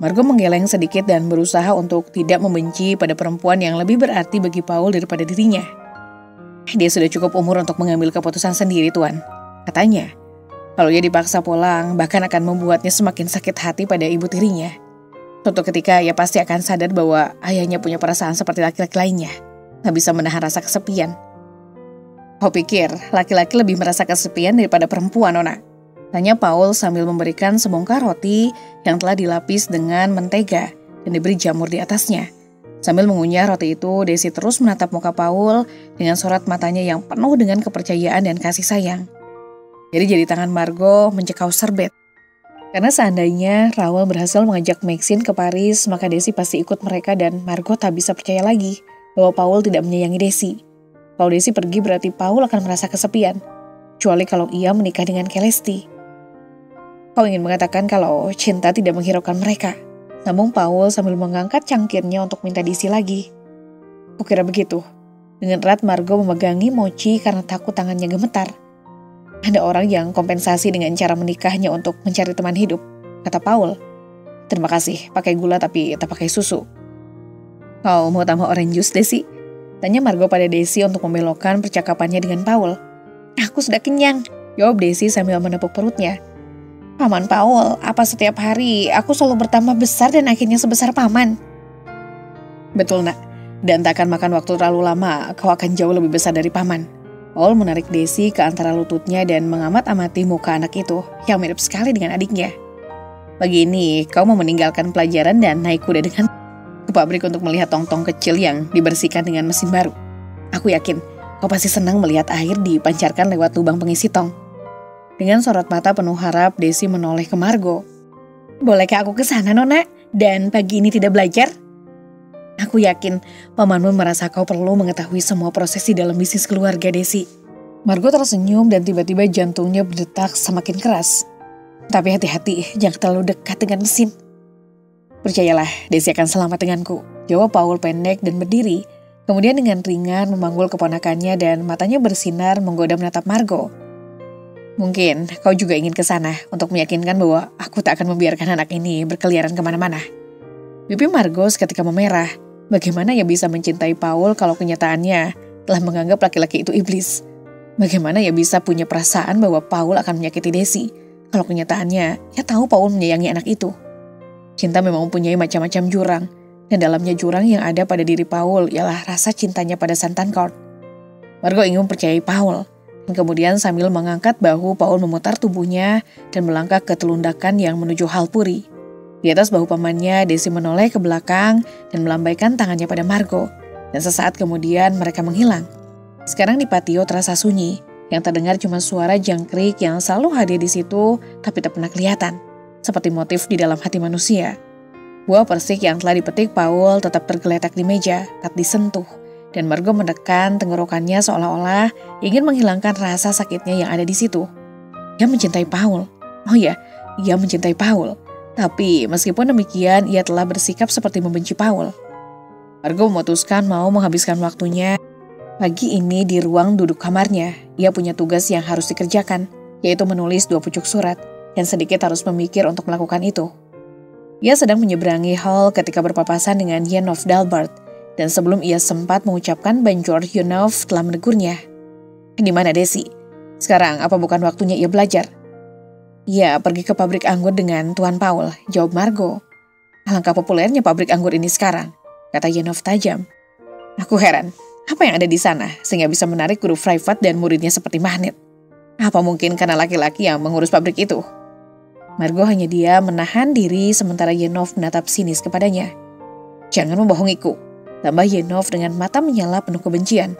Margo menggeleng sedikit dan berusaha untuk tidak membenci pada perempuan yang lebih berarti bagi Paul daripada dirinya. Dia sudah cukup umur untuk mengambil keputusan sendiri, Tuan, katanya. Kalau ia dipaksa pulang, bahkan akan membuatnya semakin sakit hati pada ibu tirinya. Suatu ketika ia pasti akan sadar bahwa ayahnya punya perasaan seperti laki-laki lainnya, tak bisa menahan rasa kesepian. Kau pikir laki-laki lebih merasa kesepian daripada perempuan, Nona? Tanya Paul sambil memberikan sebongkah roti yang telah dilapis dengan mentega dan diberi jamur di atasnya. Sambil mengunyah roti itu, Desi terus menatap muka Paul dengan sorot matanya yang penuh dengan kepercayaan dan kasih sayang. Jadi tangan Margo mencekau serbet. Karena seandainya Raul berhasil mengajak Maxine ke Paris, maka Desi pasti ikut mereka dan Margo tak bisa percaya lagi bahwa Paul tidak menyayangi Desi. Kalau Desi pergi berarti Paul akan merasa kesepian, kecuali kalau ia menikah dengan Celeste. Kau ingin mengatakan kalau cinta tidak menghiraukan mereka, sambung Paul sambil mengangkat cangkirnya untuk minta diisi lagi. Kukira begitu. Dengan erat Margo memegangi mochi karena takut tangannya gemetar. Ada orang yang kompensasi dengan cara menikahnya untuk mencari teman hidup, kata Paul. Terima kasih, pakai gula tapi tak pakai susu. Kau mau tambah orange juice, Desi? Tanya Margo pada Desi untuk membelokkan percakapannya dengan Paul. Aku sudah kenyang, jawab Desi sambil menepuk perutnya. Paman Paul, apa setiap hari aku selalu bertambah besar dan akhirnya sebesar paman? Betul nak, dan tak akan makan waktu terlalu lama, kau akan jauh lebih besar dari paman. Paul menarik Desi ke antara lututnya dan mengamat-amati muka anak itu yang mirip sekali dengan adiknya. Pagi ini kau mau meninggalkan pelajaran dan naik kuda dengan ke pabrik untuk melihat tong-tong kecil yang dibersihkan dengan mesin baru. Aku yakin kau pasti senang melihat air dipancarkan lewat lubang pengisi tong. Dengan sorot mata penuh harap, Desi menoleh ke Margo. Bolehkah aku ke sana, Nona? Dan pagi ini tidak belajar? Aku yakin pamanmu merasa kau perlu mengetahui semua proses di dalam bisnis keluarga, Desi. Margo tersenyum dan tiba-tiba jantungnya berdetak semakin keras. Tapi hati-hati, jangan terlalu dekat dengan mesin. Percayalah, Desi akan selamat denganku, jawab Paul pendek dan berdiri. Kemudian dengan ringan memanggul keponakannya dan matanya bersinar menggoda menatap Margo. Mungkin kau juga ingin ke sana untuk meyakinkan bahwa aku tak akan membiarkan anak ini berkeliaran kemana-mana. Pipi Margo seketika memerah. Bagaimana ia bisa mencintai Paul kalau kenyataannya telah menganggap laki-laki itu iblis? Bagaimana ia bisa punya perasaan bahwa Paul akan menyakiti Desi kalau kenyataannya ia tahu Paul menyayangi anak itu? Cinta memang mempunyai macam-macam jurang, dan dalamnya jurang yang ada pada diri Paul ialah rasa cintanya pada Santan Court. Margo ingin mempercayai Paul, dan kemudian sambil mengangkat bahu Paul memutar tubuhnya dan melangkah ke telundakan yang menuju Halpuri. Di atas bahu pamannya, Desi menoleh ke belakang dan melambaikan tangannya pada Margo, dan sesaat kemudian mereka menghilang. Sekarang di patio terasa sunyi, yang terdengar cuma suara jangkrik yang selalu hadir di situ tapi tak pernah kelihatan. Seperti motif di dalam hati manusia. Buah persik yang telah dipetik Paul tetap tergeletak di meja, tak disentuh, dan Margo menekan tenggorokannya seolah-olah ingin menghilangkan rasa sakitnya yang ada di situ. Ia mencintai Paul. Oh ya, ia mencintai Paul. Tapi meskipun demikian, ia telah bersikap seperti membenci Paul. Margo memutuskan mau menghabiskan waktunya pagi ini di ruang duduk kamarnya. Ia punya tugas yang harus dikerjakan, yaitu menulis 2 pucuk surat. Dan sedikit harus memikir untuk melakukan itu. Ia sedang menyeberangi hall ketika berpapasan dengan Yenov Dalbert, dan sebelum ia sempat mengucapkan banjur, Yenov telah menegurnya. Di mana Desi? Sekarang apa bukan waktunya ia belajar? Ia pergi ke pabrik anggur dengan Tuan Paul, jawab Margo. Alangkah populernya pabrik anggur ini sekarang, kata Yenov tajam. Aku heran, apa yang ada di sana sehingga bisa menarik guru private dan muridnya seperti magnet? Apa mungkin karena laki-laki yang mengurus pabrik itu? Margo hanya dia menahan diri sementara Yenov menatap sinis kepadanya. Jangan membohongiku, tambah Yenov dengan mata menyala penuh kebencian.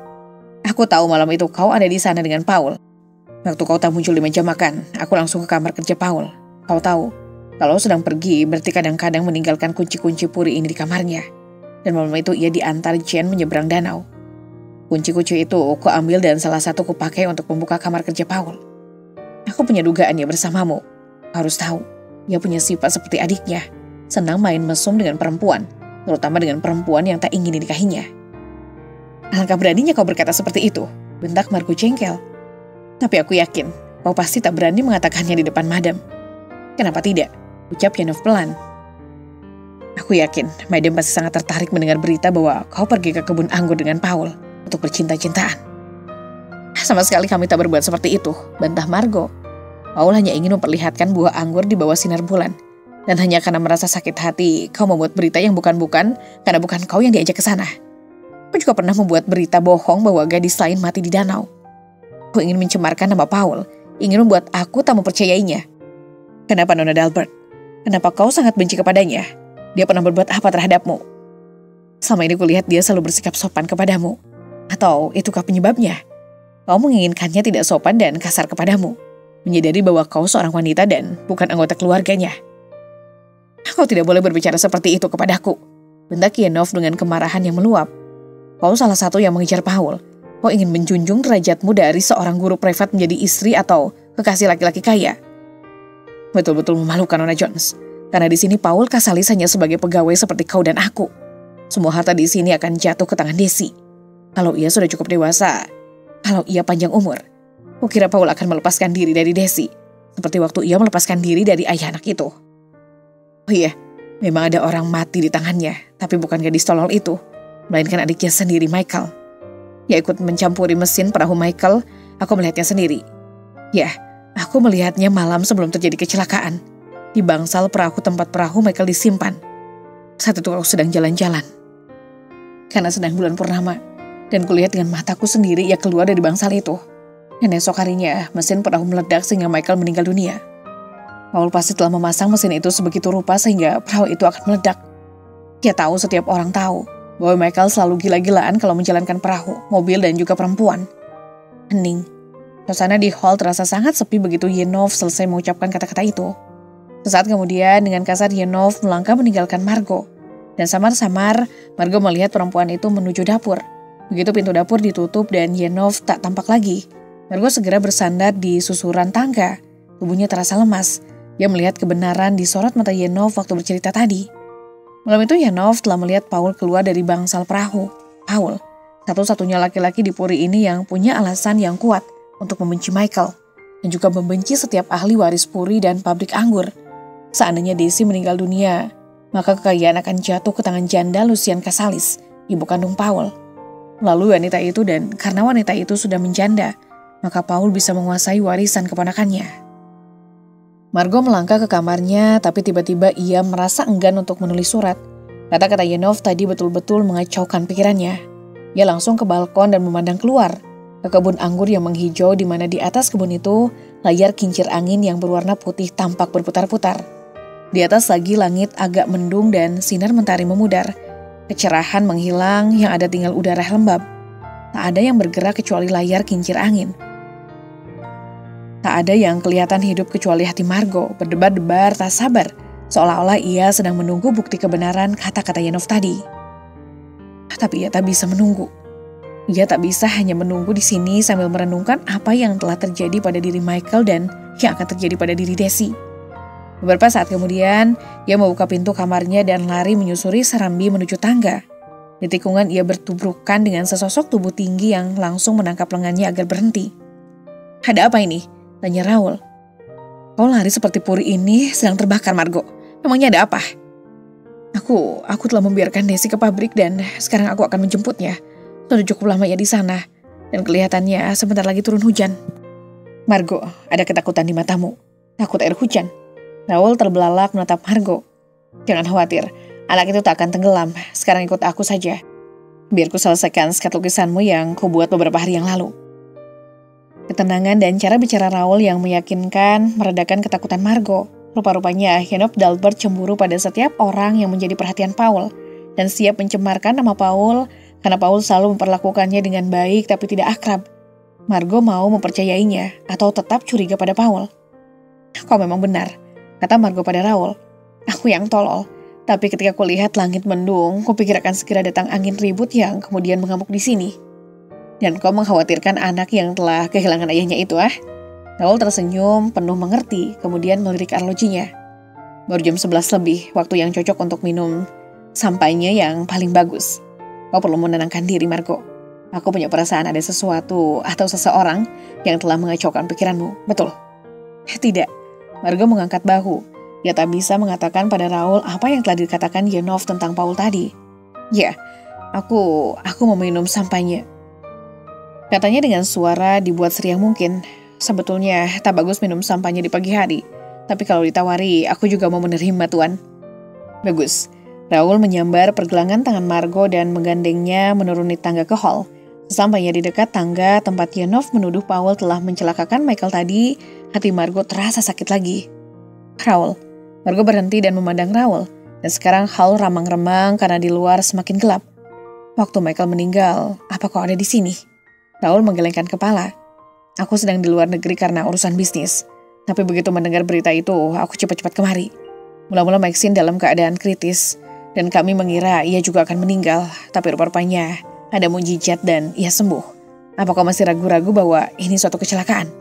Aku tahu malam itu kau ada di sana dengan Paul. Waktu kau tak muncul di meja makan, aku langsung ke kamar kerja Paul. Kau tahu, kalau sedang pergi berarti kadang-kadang meninggalkan kunci-kunci puri ini di kamarnya. Dan malam itu ia diantar Jen menyeberang danau. Kunci-kunci itu aku ambil dan salah satu kupakai untuk membuka kamar kerja Paul. Aku punya dugaan ya bersamamu. Harus tahu, ia punya sifat seperti adiknya, senang main mesum dengan perempuan, terutama dengan perempuan yang tak ingin dinikahinya. Alangkah beraninya kau berkata seperti itu, bentak Margo jengkel. Tapi aku yakin, kau pasti tak berani mengatakannya di depan madam. Kenapa tidak? Ucap Yenov pelan. Aku yakin, madam pasti sangat tertarik mendengar berita bahwa kau pergi ke kebun anggur dengan Paul untuk bercinta-cintaan. Sama sekali kami tak berbuat seperti itu, bantah Margo. Paul hanya ingin memperlihatkan buah anggur di bawah sinar bulan. Dan hanya karena merasa sakit hati, kau membuat berita yang bukan-bukan karena bukan kau yang diajak ke sana. Kau juga pernah membuat berita bohong bahwa gadis lain mati di danau. Kau ingin mencemarkan nama Paul, ingin membuat aku tak mempercayainya. Kenapa Nona Dalbert? Kenapa kau sangat benci kepadanya? Dia pernah berbuat apa terhadapmu? Selama ini kulihat dia selalu bersikap sopan kepadamu. Atau itukah penyebabnya? Kau menginginkannya tidak sopan dan kasar kepadamu. Menyadari bahwa kau seorang wanita dan bukan anggota keluarganya. Kau tidak boleh berbicara seperti itu kepadaku, bentak Yenov dengan kemarahan yang meluap. Kau salah satu yang mengejar Paul. Kau ingin menjunjung derajatmu dari seorang guru privat menjadi istri atau kekasih laki-laki kaya. Betul-betul memalukan Nona Jones. Karena di sini Paul Kasalis hanya sebagai pegawai seperti kau dan aku. Semua harta di sini akan jatuh ke tangan Desi. Kalau ia sudah cukup dewasa, kalau ia panjang umur, kukira Paul akan melepaskan diri dari Desi, seperti waktu ia melepaskan diri dari ayah anak itu. Oh iya, Memang ada orang mati di tangannya, tapi bukan gadis tolol itu, melainkan adiknya sendiri, Michael. Ia ikut mencampuri mesin perahu Michael, aku melihatnya sendiri. Ya, aku melihatnya malam sebelum terjadi kecelakaan. Di bangsal perahu tempat perahu Michael disimpan. Saat itu aku sedang jalan-jalan. Karena sedang bulan purnama, dan kulihat dengan mataku sendiri ia keluar dari bangsal itu. Dan esok harinya, mesin perahu meledak sehingga Michael meninggal dunia. Paul pasti telah memasang mesin itu sebegitu rupa sehingga perahu itu akan meledak. Dia tahu, setiap orang tahu, bahwa Michael selalu gila-gilaan kalau menjalankan perahu, mobil, dan juga perempuan. Hening. Suasana di hall terasa sangat sepi begitu Yenov selesai mengucapkan kata-kata itu. Sesaat kemudian, dengan kasar Yenov melangkah meninggalkan Margo. Dan samar-samar, Margo melihat perempuan itu menuju dapur. Begitu pintu dapur ditutup dan Yenov tak tampak lagi, Margo segera bersandar di susuran tangga. Tubuhnya terasa lemas. Dia melihat kebenaran di sorot mata Yenov waktu bercerita tadi. Malam itu Yenov telah melihat Paul keluar dari bangsal perahu. Paul, satu-satunya laki-laki di puri ini yang punya alasan yang kuat untuk membenci Michael. Dan juga membenci setiap ahli waris puri dan pabrik anggur. Seandainya Daisy meninggal dunia, maka kekayaan akan jatuh ke tangan janda Lucian Casalis, ibu kandung Paul. Lalu wanita itu, dan karena wanita itu sudah menjanda, maka Paul bisa menguasai warisan keponakannya. Margo melangkah ke kamarnya, tapi tiba-tiba ia merasa enggan untuk menulis surat. Kata-kata Yenov tadi betul-betul mengacaukan pikirannya. Ia langsung ke balkon dan memandang keluar, ke kebun anggur yang menghijau di mana di atas kebun itu, layar kincir angin yang berwarna putih tampak berputar-putar. Di atas lagi langit agak mendung dan sinar mentari memudar. Kecerahan menghilang, yang ada tinggal udara lembab. Tak ada yang bergerak kecuali layar kincir angin. Tak ada yang kelihatan hidup kecuali hati Margo, berdebar-debar tak sabar, seolah-olah ia sedang menunggu bukti kebenaran kata-kata Yenov tadi. Tapi ia tak bisa menunggu. Ia tak bisa hanya menunggu di sini sambil merenungkan apa yang telah terjadi pada diri Michael dan yang akan terjadi pada diri Daisy. Beberapa saat kemudian, ia membuka pintu kamarnya dan lari menyusuri serambi menuju tangga. Di tikungan ia bertubrukan dengan sesosok tubuh tinggi yang langsung menangkap lengannya agar berhenti. "Ada apa ini?" tanya Raul. "Kau lari seperti puri ini sedang terbakar, Margo. Memangnya ada apa?" Aku telah membiarkan Daisy ke pabrik dan sekarang aku akan menjemputnya. Sudah cukup lama ia di sana dan kelihatannya sebentar lagi turun hujan." "Margo, ada ketakutan di matamu. Takut air hujan?" Raul terbelalak menatap Margo. "Jangan khawatir, anak itu tak akan tenggelam. Sekarang ikut aku saja. Biar ku selesaikan sket lukisanmu yang ku buat beberapa hari yang lalu." Ketenangan dan cara bicara Raul yang meyakinkan meredakan ketakutan Margo. Rupa-rupanya Yenov Dalbert cemburu pada setiap orang yang menjadi perhatian Paul dan siap mencemarkan nama Paul karena Paul selalu memperlakukannya dengan baik tapi tidak akrab. Margo mau mempercayainya atau tetap curiga pada Paul. "Kau memang benar," kata Margo pada Raul. "Aku yang tolol. Tapi ketika kulihat langit mendung, kupikir akan segera datang angin ribut yang kemudian mengamuk di sini. Dan kau mengkhawatirkan anak yang telah kehilangan ayahnya itu, ah?" Raul tersenyum, penuh mengerti, kemudian melirik arlojinya. "Baru jam 11 lebih, waktu yang cocok untuk minum sampainya yang paling bagus. Kau perlu menenangkan diri, Margo. Aku punya perasaan ada sesuatu atau seseorang yang telah mengacaukan pikiranmu, betul?" "Tidak." Margo mengangkat bahu. Dia tak bisa mengatakan pada Raul apa yang telah dikatakan Yenov tentang Paul tadi. "Ya, aku mau minum sampainya," katanya dengan suara dibuat seriang mungkin. "Sebetulnya tak bagus minum sampainya di pagi hari. Tapi kalau ditawari, aku juga mau menerima, Tuan." "Bagus." Raul menyambar pergelangan tangan Margo dan menggandengnya menuruni tangga ke hall. Sesampainya di dekat tangga tempat Yenov menuduh Paul telah mencelakakan Michael tadi, hati Margo terasa sakit lagi. "Raul." Margo berhenti dan memandang Raul. Dan sekarang hall remang-remang karena di luar semakin gelap. "Waktu Michael meninggal, apa kau ada di sini?" Raul menggelengkan kepala. "Aku sedang di luar negeri karena urusan bisnis. Tapi begitu mendengar berita itu, aku cepat-cepat kemari. Mula-mula Maxine dalam keadaan kritis, dan kami mengira ia juga akan meninggal. Tapi rupa-rupanya ada mukjizat dan ia sembuh. Apa kau masih ragu-ragu bahwa ini suatu kecelakaan?"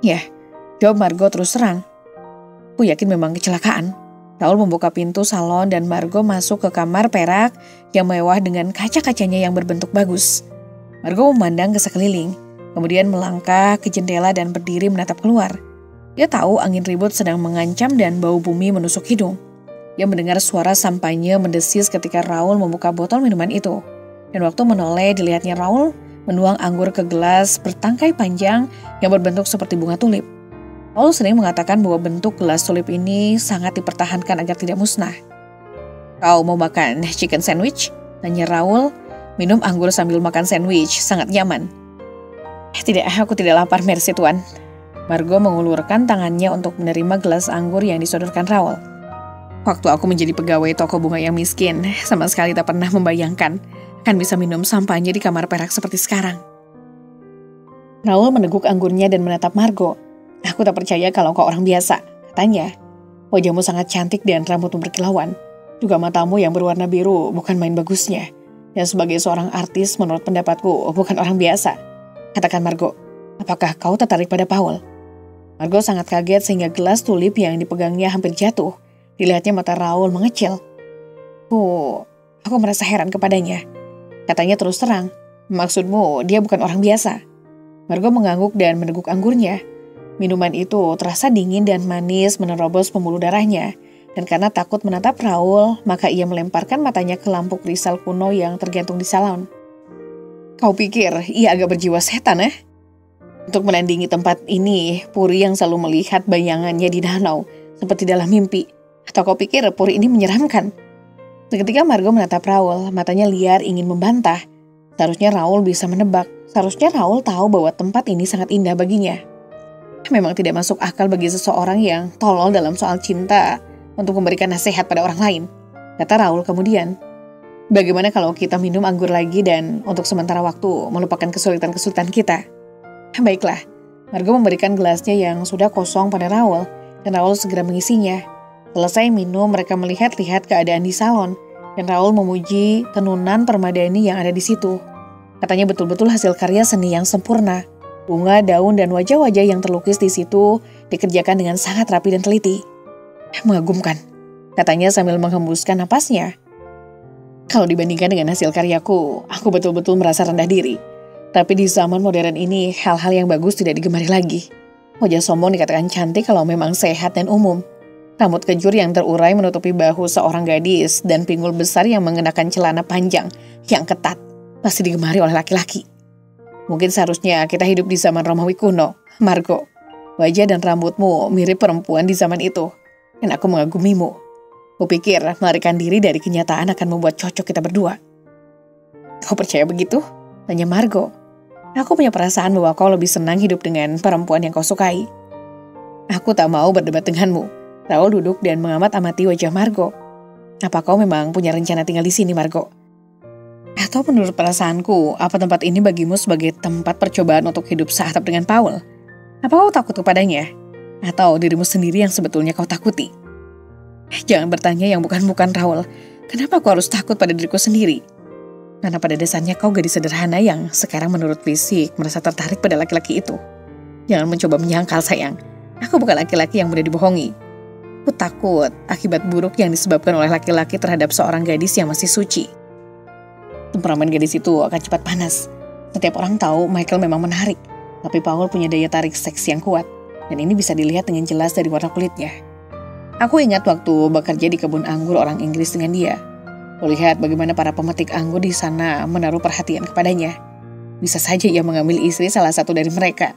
"Ya," jawab Margo terus terang. "Aku yakin memang kecelakaan." Raul membuka pintu salon dan Margo masuk ke kamar perak yang mewah dengan kaca-kacanya yang berbentuk bagus. Margo memandang ke sekeliling, kemudian melangkah ke jendela dan berdiri menatap keluar. Dia tahu angin ribut sedang mengancam dan bau bumi menusuk hidung. Ia mendengar suara sampainya mendesis ketika Raul membuka botol minuman itu. Dan waktu menoleh dilihatnya Raul menuang anggur ke gelas bertangkai panjang yang berbentuk seperti bunga tulip. Raul sering mengatakan bahwa bentuk gelas tulip ini sangat dipertahankan agar tidak musnah. "Kau mau makan chicken sandwich?" tanya Raul. Minum anggur sambil makan sandwich sangat nyaman. "Tidak, aku tidak lapar, merci tuan." Margo mengulurkan tangannya untuk menerima gelas anggur yang disodorkan Raul. "Waktu aku menjadi pegawai toko bunga yang miskin, sama sekali tak pernah membayangkan akan bisa minum sampahnya di kamar perak seperti sekarang." Raul meneguk anggurnya dan menatap Margo. "Aku tak percaya kalau kau orang biasa," katanya. "Wajahmu sangat cantik dan rambutmu berkilauan. Juga matamu yang berwarna biru bukan main bagusnya. Dan sebagai seorang artis menurut pendapatku bukan orang biasa. Katakan Margo, apakah kau tertarik pada Paul?" Margo sangat kaget sehingga gelas tulip yang dipegangnya hampir jatuh. Dilihatnya mata Raul mengecil. Aku merasa heran kepadanya. Katanya terus terang, "Maksudmu dia bukan orang biasa?" Margo mengangguk dan meneguk anggurnya. Minuman itu terasa dingin dan manis menerobos pembuluh darahnya. Dan karena takut menatap Raul, maka ia melemparkan matanya ke lampu kristal kuno yang tergantung di salon. "Kau pikir ia agak berjiwa setan, eh? Untuk menandingi tempat ini, Puri yang selalu melihat bayangannya di danau, seperti dalam mimpi. Atau kau pikir Puri ini menyeramkan?" Seketika Margo menatap Raul, matanya liar ingin membantah. Seharusnya Raul bisa menebak. Seharusnya Raul tahu bahwa tempat ini sangat indah baginya. Memang tidak masuk akal bagi seseorang yang tolol dalam soal cinta untuk memberikan nasihat pada orang lain, kata Raul kemudian. "Bagaimana kalau kita minum anggur lagi dan untuk sementara waktu melupakan kesulitan-kesulitan kita?" "Baiklah." Margo memberikan gelasnya yang sudah kosong pada Raul, dan Raul segera mengisinya. Selesai minum, mereka melihat-lihat keadaan di salon, dan Raul memuji tenunan permadani yang ada di situ. Katanya betul-betul hasil karya seni yang sempurna. Bunga, daun, dan wajah-wajah yang terlukis di situ dikerjakan dengan sangat rapi dan teliti. "Mengagumkan," katanya sambil menghembuskan napasnya. "Kalau dibandingkan dengan hasil karyaku, aku betul-betul merasa rendah diri. Tapi di zaman modern ini, hal-hal yang bagus tidak digemari lagi. Wajah sombong dikatakan cantik kalau memang sehat dan umum. Rambut kejur yang terurai menutupi bahu seorang gadis dan pinggul besar yang mengenakan celana panjang yang ketat pasti digemari oleh laki-laki. Mungkin seharusnya kita hidup di zaman Romawi kuno, Margo. Wajah dan rambutmu mirip perempuan di zaman itu, dan aku mengagumimu. Kupikir melarikan diri dari kenyataan akan membuat cocok kita berdua." "Kau percaya begitu?" tanya Margo. "Aku punya perasaan bahwa kau lebih senang hidup dengan perempuan yang kau sukai." "Aku tak mau berdebat denganmu." Raul duduk dan mengamat-amati wajah Margo. "Apa kau memang punya rencana tinggal di sini, Margo? Atau menurut perasaanku, apa tempat ini bagimu sebagai tempat percobaan untuk hidup seatap dengan Paul? Apa kau takut kepadanya? Atau dirimu sendiri yang sebetulnya kau takuti?" "Jangan bertanya yang bukan-bukan, Raul. Kenapa aku harus takut pada diriku sendiri? Karena pada dasarnya kau gadis sederhana yang sekarang menurut fisik merasa tertarik pada laki-laki itu. Jangan mencoba menyangkal, sayang. Aku bukan laki-laki yang mudah dibohongi. Aku takut akibat buruk yang disebabkan oleh laki-laki terhadap seorang gadis yang masih suci. Temperamen gadis itu akan cepat panas. Setiap orang tahu Michael memang menarik, tapi Paul punya daya tarik seks yang kuat, dan ini bisa dilihat dengan jelas dari warna kulitnya. Aku ingat waktu bekerja di kebun anggur orang Inggris dengan dia. Kulihat bagaimana para pemetik anggur di sana menaruh perhatian kepadanya. Bisa saja ia mengambil istri salah satu dari mereka,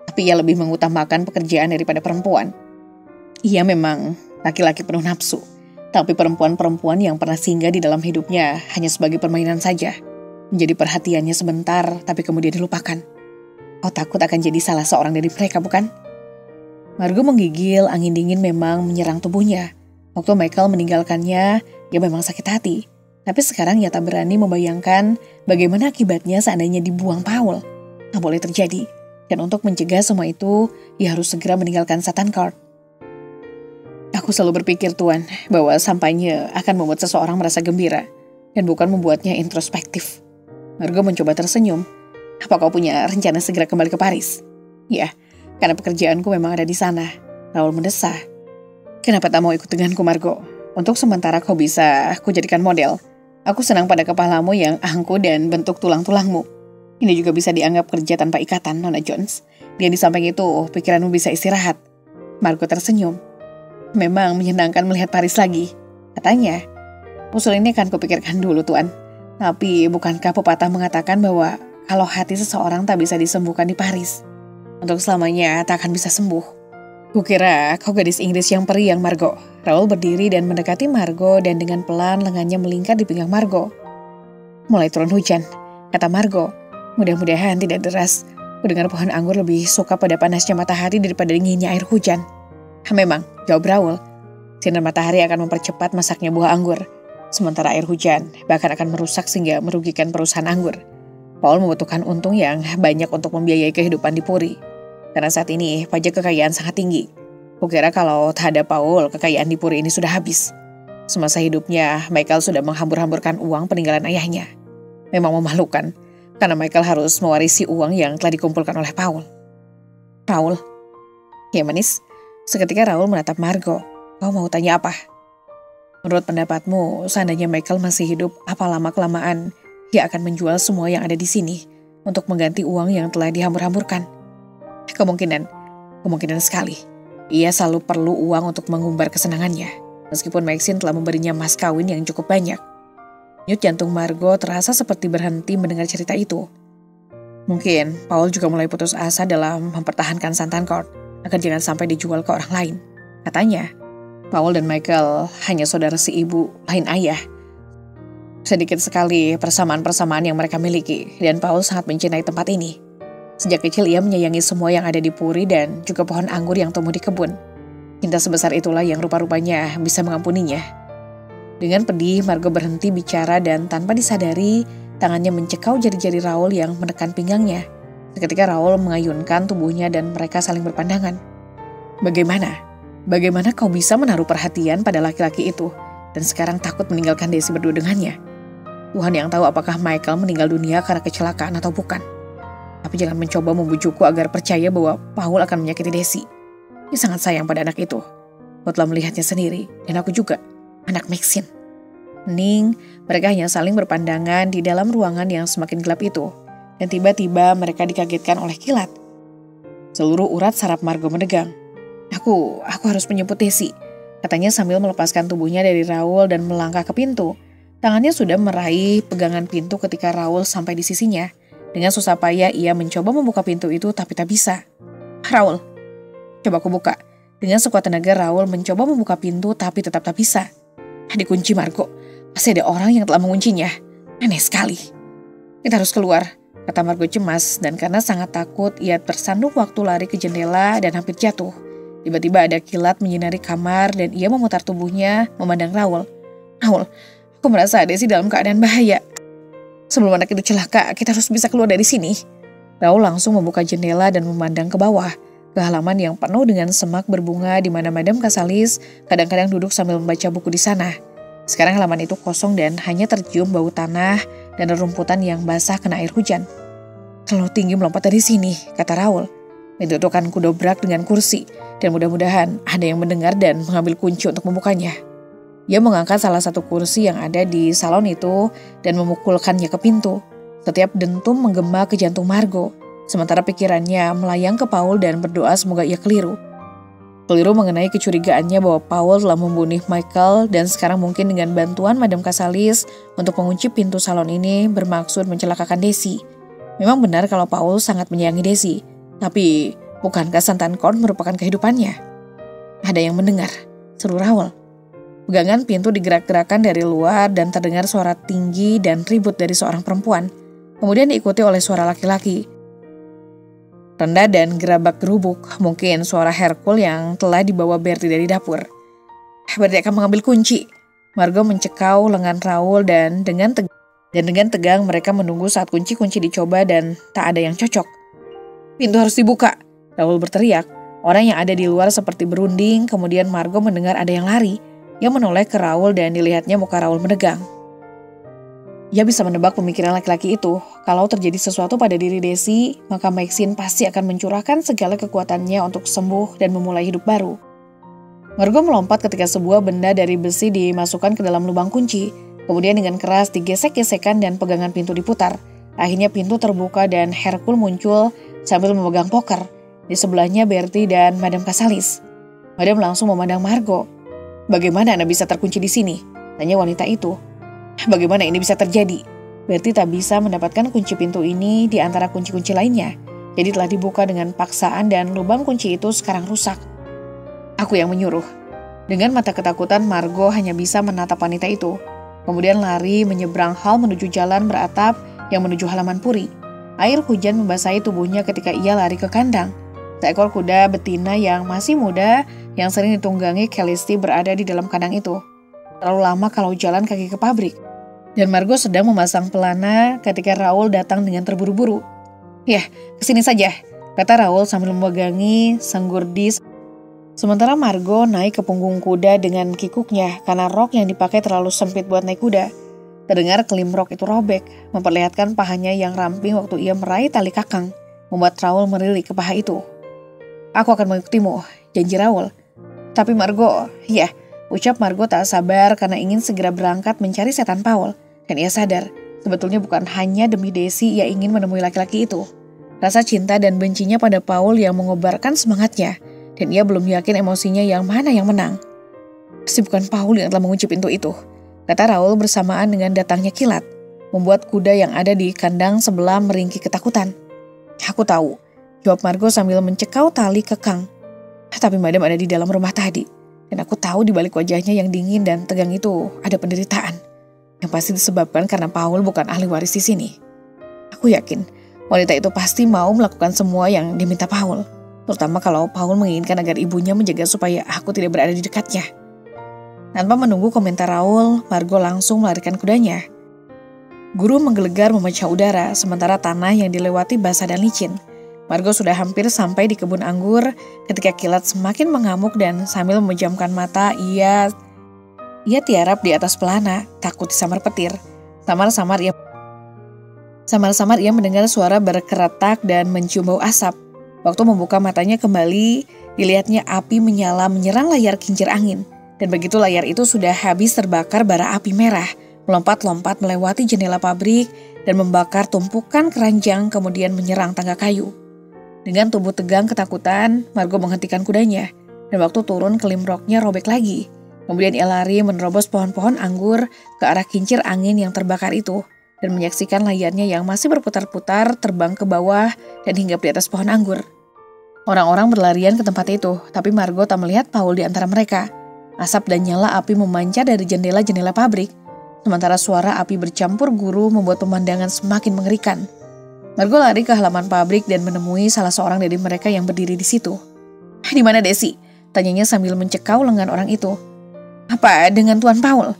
tapi ia lebih mengutamakan pekerjaan daripada perempuan. Ia memang laki-laki penuh nafsu, tapi perempuan-perempuan yang pernah singgah di dalam hidupnya hanya sebagai permainan saja. Menjadi perhatiannya sebentar, tapi kemudian dilupakan. Kau takut akan jadi salah seorang dari mereka, bukan?" Margo menggigil, angin dingin memang menyerang tubuhnya. Waktu Michael meninggalkannya, ia memang sakit hati. Tapi sekarang ia tak berani membayangkan bagaimana akibatnya seandainya dibuang Paul. Tak boleh terjadi. Dan untuk mencegah semua itu, ia harus segera meninggalkan Satan Court. "Aku selalu berpikir, Tuan, bahwa sampainya akan membuat seseorang merasa gembira dan bukan membuatnya introspektif." Margo mencoba tersenyum. "Apa kau punya rencana segera kembali ke Paris?" "Ya, karena pekerjaanku memang ada di sana," Raul mendesah. "Kenapa tak mau ikut denganku, Margo? Untuk sementara kau bisa aku jadikan model. Aku senang pada kepalamu yang angku dan bentuk tulang-tulangmu. Ini juga bisa dianggap kerja tanpa ikatan, Nona Jones. Dan di samping itu, pikiranmu bisa istirahat." Margo tersenyum. "Memang menyenangkan melihat Paris lagi. Katanya, usul ini akan kupikirkan dulu Tuan. Tapi bukankah pepatah mengatakan bahwa kalau hati seseorang tak bisa disembuhkan di Paris, untuk selamanya tak akan bisa sembuh. Kukira kau gadis Inggris yang periang, Margo. Raul berdiri dan mendekati Margo dan dengan pelan lengannya melingkar di pinggang Margo. Mulai turun hujan, kata Margo. Mudah-mudahan tidak deras. Kudengar pohon anggur lebih suka pada panasnya matahari daripada dinginnya air hujan. Memang, jawab Raul. Sinar matahari akan mempercepat masaknya buah anggur. Sementara air hujan bahkan akan merusak sehingga merugikan perusahaan anggur. Paul membutuhkan untung yang banyak untuk membiayai kehidupan di Puri. Karena saat ini pajak kekayaan sangat tinggi. Kukira kalau tak ada Paul, kekayaan di Puri ini sudah habis. Semasa hidupnya, Michael sudah menghambur-hamburkan uang peninggalan ayahnya. Memang memalukan, karena Michael harus mewarisi uang yang telah dikumpulkan oleh Paul. Raul? Ya manis. Seketika Raul menatap Margo. Kau mau tanya apa? Menurut pendapatmu, seandainya Michael masih hidup, apa lama-kelamaan ia akan menjual semua yang ada di sini untuk mengganti uang yang telah dihambur-hamburkan? Kemungkinan sekali. Ia selalu perlu uang untuk mengumbar kesenangannya, meskipun Maxine telah memberinya mas kawin yang cukup banyak. Nyut jantung Margo terasa seperti berhenti mendengar cerita itu. Mungkin Paul juga mulai putus asa dalam mempertahankan Santan Court agar jangan sampai dijual ke orang lain. Katanya, Paul dan Michael hanya saudara seibu, lain ayah. Sedikit sekali persamaan-persamaan yang mereka miliki, dan Paul sangat mencintai tempat ini. Sejak kecil ia menyayangi semua yang ada di Puri dan juga pohon anggur yang tumbuh di kebun. Cinta sebesar itulah yang rupa-rupanya bisa mengampuninya. Dengan pedih, Margo berhenti bicara dan tanpa disadari, tangannya mencekau jari-jari Raul yang menekan pinggangnya. Seketika Raul mengayunkan tubuhnya dan mereka saling berpandangan. Bagaimana kau bisa menaruh perhatian pada laki-laki itu dan sekarang takut meninggalkan Desi berdua dengannya? Tuhan yang tahu apakah Michael meninggal dunia karena kecelakaan atau bukan. Tapi jangan mencoba membujukku agar percaya bahwa Paul akan menyakiti Desi. Dia sangat sayang pada anak itu. Kau telah melihatnya sendiri, dan aku juga, anak Maxine. Hening, mereka hanya saling berpandangan di dalam ruangan yang semakin gelap itu. Dan tiba-tiba mereka dikagetkan oleh kilat. Seluruh urat saraf Margo menegang. Aku harus menjemput Desi, katanya sambil melepaskan tubuhnya dari Raul dan melangkah ke pintu. Tangannya sudah meraih pegangan pintu ketika Raul sampai di sisinya. Dengan susah payah ia mencoba membuka pintu itu tapi tak bisa. Raul, coba aku buka. Dengan sekuat tenaga Raul mencoba membuka pintu tapi tetap tak bisa. Dikunci Margo, pasti ada orang yang telah menguncinya. Aneh sekali. Kita harus keluar, kata Margo cemas, dan karena sangat takut ia bersandung waktu lari ke jendela dan hampir jatuh. Tiba-tiba ada kilat menyinari kamar dan ia memutar tubuhnya memandang Raul. Raul, aku merasa Desi dalam keadaan bahaya. Sebelum anak itu celaka, kita harus bisa keluar dari sini. Raul langsung membuka jendela dan memandang ke bawah, ke halaman yang penuh dengan semak berbunga di mana Madame Casalis kadang-kadang duduk sambil membaca buku di sana. Sekarang halaman itu kosong dan hanya tercium bau tanah dan rerumputan yang basah kena air hujan. Terlalu tinggi melompat dari sini, kata Raul. Pintu itu akan kudobrak dengan kursi, dan mudah-mudahan ada yang mendengar dan mengambil kunci untuk membukanya. Ia mengangkat salah satu kursi yang ada di salon itu dan memukulkannya ke pintu. Setiap dentum menggema ke jantung Margo, sementara pikirannya melayang ke Paul dan berdoa semoga ia keliru. Keliru mengenai kecurigaannya bahwa Paul telah membunuh Michael dan sekarang mungkin dengan bantuan Madame Casalis untuk mengunci pintu salon ini bermaksud mencelakakan Desi. Memang benar kalau Paul sangat menyayangi Desi. Tapi, bukankah Santan Court merupakan kehidupannya? Ada yang mendengar, seru Raul. Pegangan pintu digerak-gerakan dari luar dan terdengar suara tinggi dan ribut dari seorang perempuan. Kemudian diikuti oleh suara laki-laki. Rendah dan gerabak-gerubuk, mungkin suara Hercule yang telah dibawa Bertie dari dapur. Bertie akan mengambil kunci. Margo mencekau lengan Raul dan dengan tegang mereka menunggu saat kunci-kunci dicoba dan tak ada yang cocok. Pintu harus dibuka, Raul berteriak. Orang yang ada di luar seperti berunding, kemudian Margo mendengar ada yang lari. Ia menoleh ke Raul dan dilihatnya muka Raul menegang. Ia bisa menebak pemikiran laki-laki itu. Kalau terjadi sesuatu pada diri Desi, maka Maxine pasti akan mencurahkan segala kekuatannya untuk sembuh dan memulai hidup baru. Margo melompat ketika sebuah benda dari besi dimasukkan ke dalam lubang kunci. Kemudian dengan keras digesek-gesekan dan pegangan pintu diputar. Akhirnya pintu terbuka dan Hercule muncul sambil memegang poker. Di sebelahnya Bertie dan Madame Casalis. Madame langsung memandang Margo. "Bagaimana Anda bisa terkunci di sini?" tanya wanita itu. "Bagaimana ini bisa terjadi? Berarti tak bisa mendapatkan kunci pintu ini di antara kunci-kunci lainnya. Jadi telah dibuka dengan paksaan dan lubang kunci itu sekarang rusak." "Aku yang menyuruh." Dengan mata ketakutan, Margo hanya bisa menatap wanita itu. Kemudian lari menyeberang hal menuju jalan beratap yang menuju halaman puri. Air hujan membasahi tubuhnya ketika ia lari ke kandang. Seekor kuda betina yang masih muda yang sering ditunggangi Khaleesi berada di dalam kandang itu. Terlalu lama kalau jalan kaki ke pabrik. Dan Margo sedang memasang pelana ketika Raoul datang dengan terburu-buru. "Ya, kesini saja," kata Raoul sambil memegangi senggurdis. Sementara Margo naik ke punggung kuda dengan kikuknya karena rok yang dipakai terlalu sempit buat naik kuda. Terdengar kelim rok itu robek, memperlihatkan pahanya yang ramping waktu ia meraih tali kakang, membuat Raoul merilik ke paha itu. "Aku akan mengikutimu," janji Raoul. "Tapi Margo," ya, ucap Margo tak sabar karena ingin segera berangkat mencari setan Paul. Dan ia sadar, sebetulnya bukan hanya demi Daisy ia ingin menemui laki-laki itu. Rasa cinta dan bencinya pada Paul yang mengobarkan semangatnya. Dan ia belum yakin emosinya yang mana yang menang. "Pasti bukan Paul yang telah mengunci pintu itu," kata Raoul bersamaan dengan datangnya kilat, membuat kuda yang ada di kandang sebelah meringkik ketakutan. "Aku tahu," jawab Margo sambil mencekau tali kekang. "Tapi Madam ada di dalam rumah tadi, dan aku tahu di balik wajahnya yang dingin dan tegang itu ada penderitaan, yang pasti disebabkan karena Paul bukan ahli waris di sini. Aku yakin wanita itu pasti mau melakukan semua yang diminta Paul. Terutama kalau Paul menginginkan agar ibunya menjaga supaya aku tidak berada di dekatnya." Tanpa menunggu komentar Raoul, Margo langsung melarikan kudanya. Guru menggelegar memecah udara, sementara tanah yang dilewati basah dan licin. Margo sudah hampir sampai di kebun anggur ketika kilat semakin mengamuk dan sambil memejamkan mata, ia tiarap di atas pelana, takut disambar petir. Samar-samar ia mendengar suara berkeretak dan mencium bau asap. Waktu membuka matanya kembali, dilihatnya api menyala menyerang layar kincir angin. Dan begitu layar itu sudah habis terbakar bara api merah, melompat-lompat melewati jendela pabrik dan membakar tumpukan keranjang kemudian menyerang tangga kayu. Dengan tubuh tegang ketakutan, Margo menghentikan kudanya. Dan waktu turun kelim roknya robek lagi. Kemudian ia lari menerobos pohon-pohon anggur ke arah kincir angin yang terbakar itu. Dan menyaksikan layarnya yang masih berputar-putar terbang ke bawah dan hinggap di atas pohon anggur. Orang-orang berlarian ke tempat itu, tapi Margo tak melihat Paul di antara mereka. Asap dan nyala api memancar dari jendela-jendela pabrik, sementara suara api bercampur guru membuat pemandangan semakin mengerikan. Margo lari ke halaman pabrik dan menemui salah seorang dari mereka yang berdiri di situ. "Di mana Daisy?" tanyanya sambil mencekau lengan orang itu. "Apa dengan Tuan Paul?"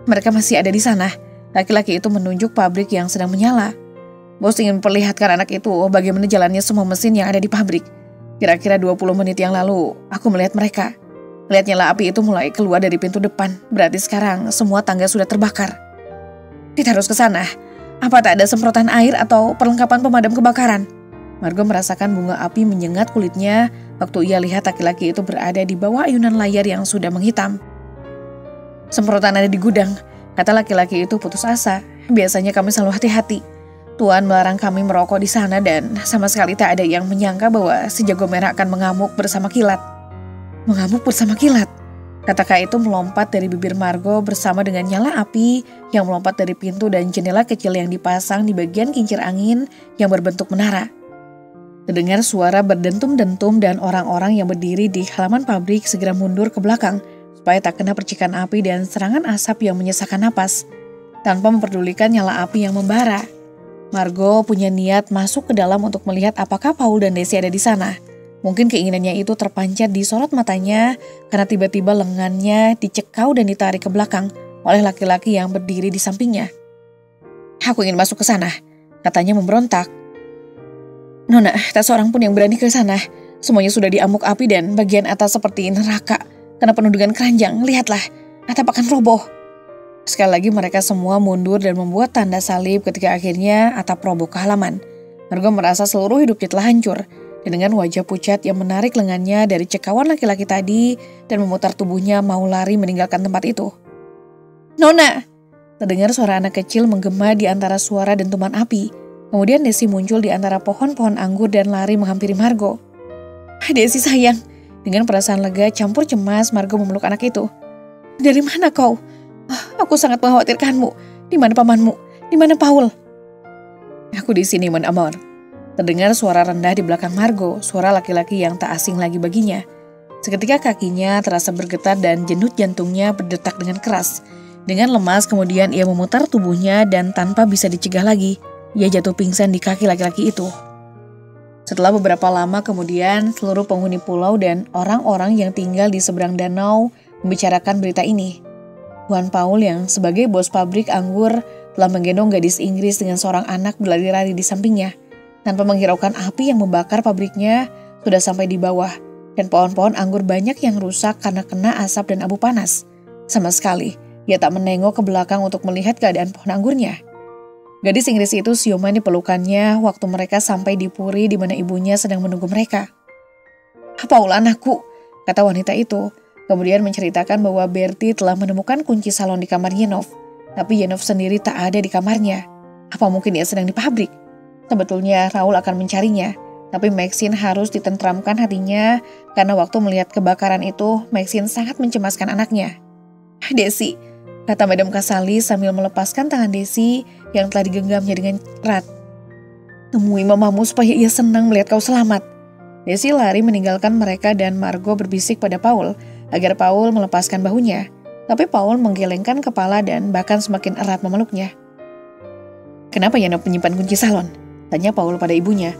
"Mereka masih ada di sana." Laki-laki itu menunjuk pabrik yang sedang menyala. "Bos ingin memperlihatkan anak itu bagaimana jalannya semua mesin yang ada di pabrik. Kira-kira 20 menit yang lalu, aku melihat mereka. Lihat nyala api itu mulai keluar dari pintu depan. Berarti sekarang semua tangga sudah terbakar. Kita harus ke sana. Apa tak ada semprotan air atau perlengkapan pemadam kebakaran?" Margo merasakan bunga api menyengat kulitnya waktu ia lihat laki-laki itu berada di bawah ayunan layar yang sudah menghitam. "Semprotan ada di gudang," kata laki-laki itu putus asa. "Biasanya kami selalu hati-hati. Tuan melarang kami merokok di sana dan sama sekali tak ada yang menyangka bahwa si jago merah akan mengamuk bersama kilat." "Mengamuk bersama kilat?" Kata-kata itu melompat dari bibir Margo bersama dengan nyala api yang melompat dari pintu dan jendela kecil yang dipasang di bagian kincir angin yang berbentuk menara. Terdengar suara berdentum-dentum dan orang-orang yang berdiri di halaman pabrik segera mundur ke belakang supaya tak kena percikan api dan serangan asap yang menyesakkan napas. Tanpa memperdulikan nyala api yang membara, Margo punya niat masuk ke dalam untuk melihat apakah Paul dan Daisy ada di sana. Mungkin keinginannya itu terpancar di sorot matanya karena tiba-tiba lengannya dicekau dan ditarik ke belakang oleh laki-laki yang berdiri di sampingnya. "Aku ingin masuk ke sana," katanya memberontak. "Nona, tak seorang pun yang berani ke sana. Semuanya sudah diamuk api dan bagian atas seperti neraka. Karena penuh dengan keranjang, lihatlah, atap akan roboh." Sekali lagi mereka semua mundur dan membuat tanda salib ketika akhirnya atap roboh ke halaman. Margo merasa seluruh hidupnya telah hancur. Dan dengan wajah pucat yang menarik lengannya dari cekawan laki-laki tadi dan memutar tubuhnya mau lari meninggalkan tempat itu. "Nona!" Terdengar suara anak kecil menggema di antara suara dentuman api. Kemudian Daisy muncul di antara pohon-pohon anggur dan lari menghampiri Margo. "Daisy sayang." Dengan perasaan lega campur cemas, Margo memeluk anak itu. Dari mana kau? Aku sangat mengkhawatirkanmu. Di mana pamanmu? Di mana Paul? Aku di sini, Mon Amor. Terdengar suara rendah di belakang Margo, suara laki-laki yang tak asing lagi baginya. Seketika kakinya terasa bergetar dan jenut jantungnya berdetak dengan keras. Dengan lemas kemudian ia memutar tubuhnya dan tanpa bisa dicegah lagi, ia jatuh pingsan di kaki laki-laki itu. Setelah beberapa lama kemudian, seluruh penghuni pulau dan orang-orang yang tinggal di seberang danau membicarakan berita ini. Tuan Paul yang sebagai bos pabrik anggur telah menggendong gadis Inggris dengan seorang anak berlari-lari di sampingnya. Tanpa menghiraukan api yang membakar pabriknya, sudah sampai di bawah. Dan pohon-pohon anggur banyak yang rusak karena kena asap dan abu panas. Sama sekali, ia tak menengok ke belakang untuk melihat keadaan pohon anggurnya. Gadis Inggris itu siuman di pelukannya waktu mereka sampai di puri di mana ibunya sedang menunggu mereka. "Paul anakku," kata wanita itu. Kemudian menceritakan bahwa Bertie telah menemukan kunci salon di kamar Yenov. Tapi Yenov sendiri tak ada di kamarnya. Apa mungkin dia sedang di pabrik? Sebetulnya Raul akan mencarinya. Tapi Maxine harus ditentramkan hatinya karena waktu melihat kebakaran itu, Maxine sangat mencemaskan anaknya. "Desi," kata Madam Casali sambil melepaskan tangan Desi yang telah digenggamnya dengan erat. "Temui mamamu supaya ia senang melihat kau selamat." Desi lari meninggalkan mereka dan Margo berbisik pada Paul agar Paul melepaskan bahunya. Tapi Paul menggelengkan kepala dan bahkan semakin erat memeluknya. "Kenapa Yenov menyimpan kunci salon?" tanya Paul pada ibunya.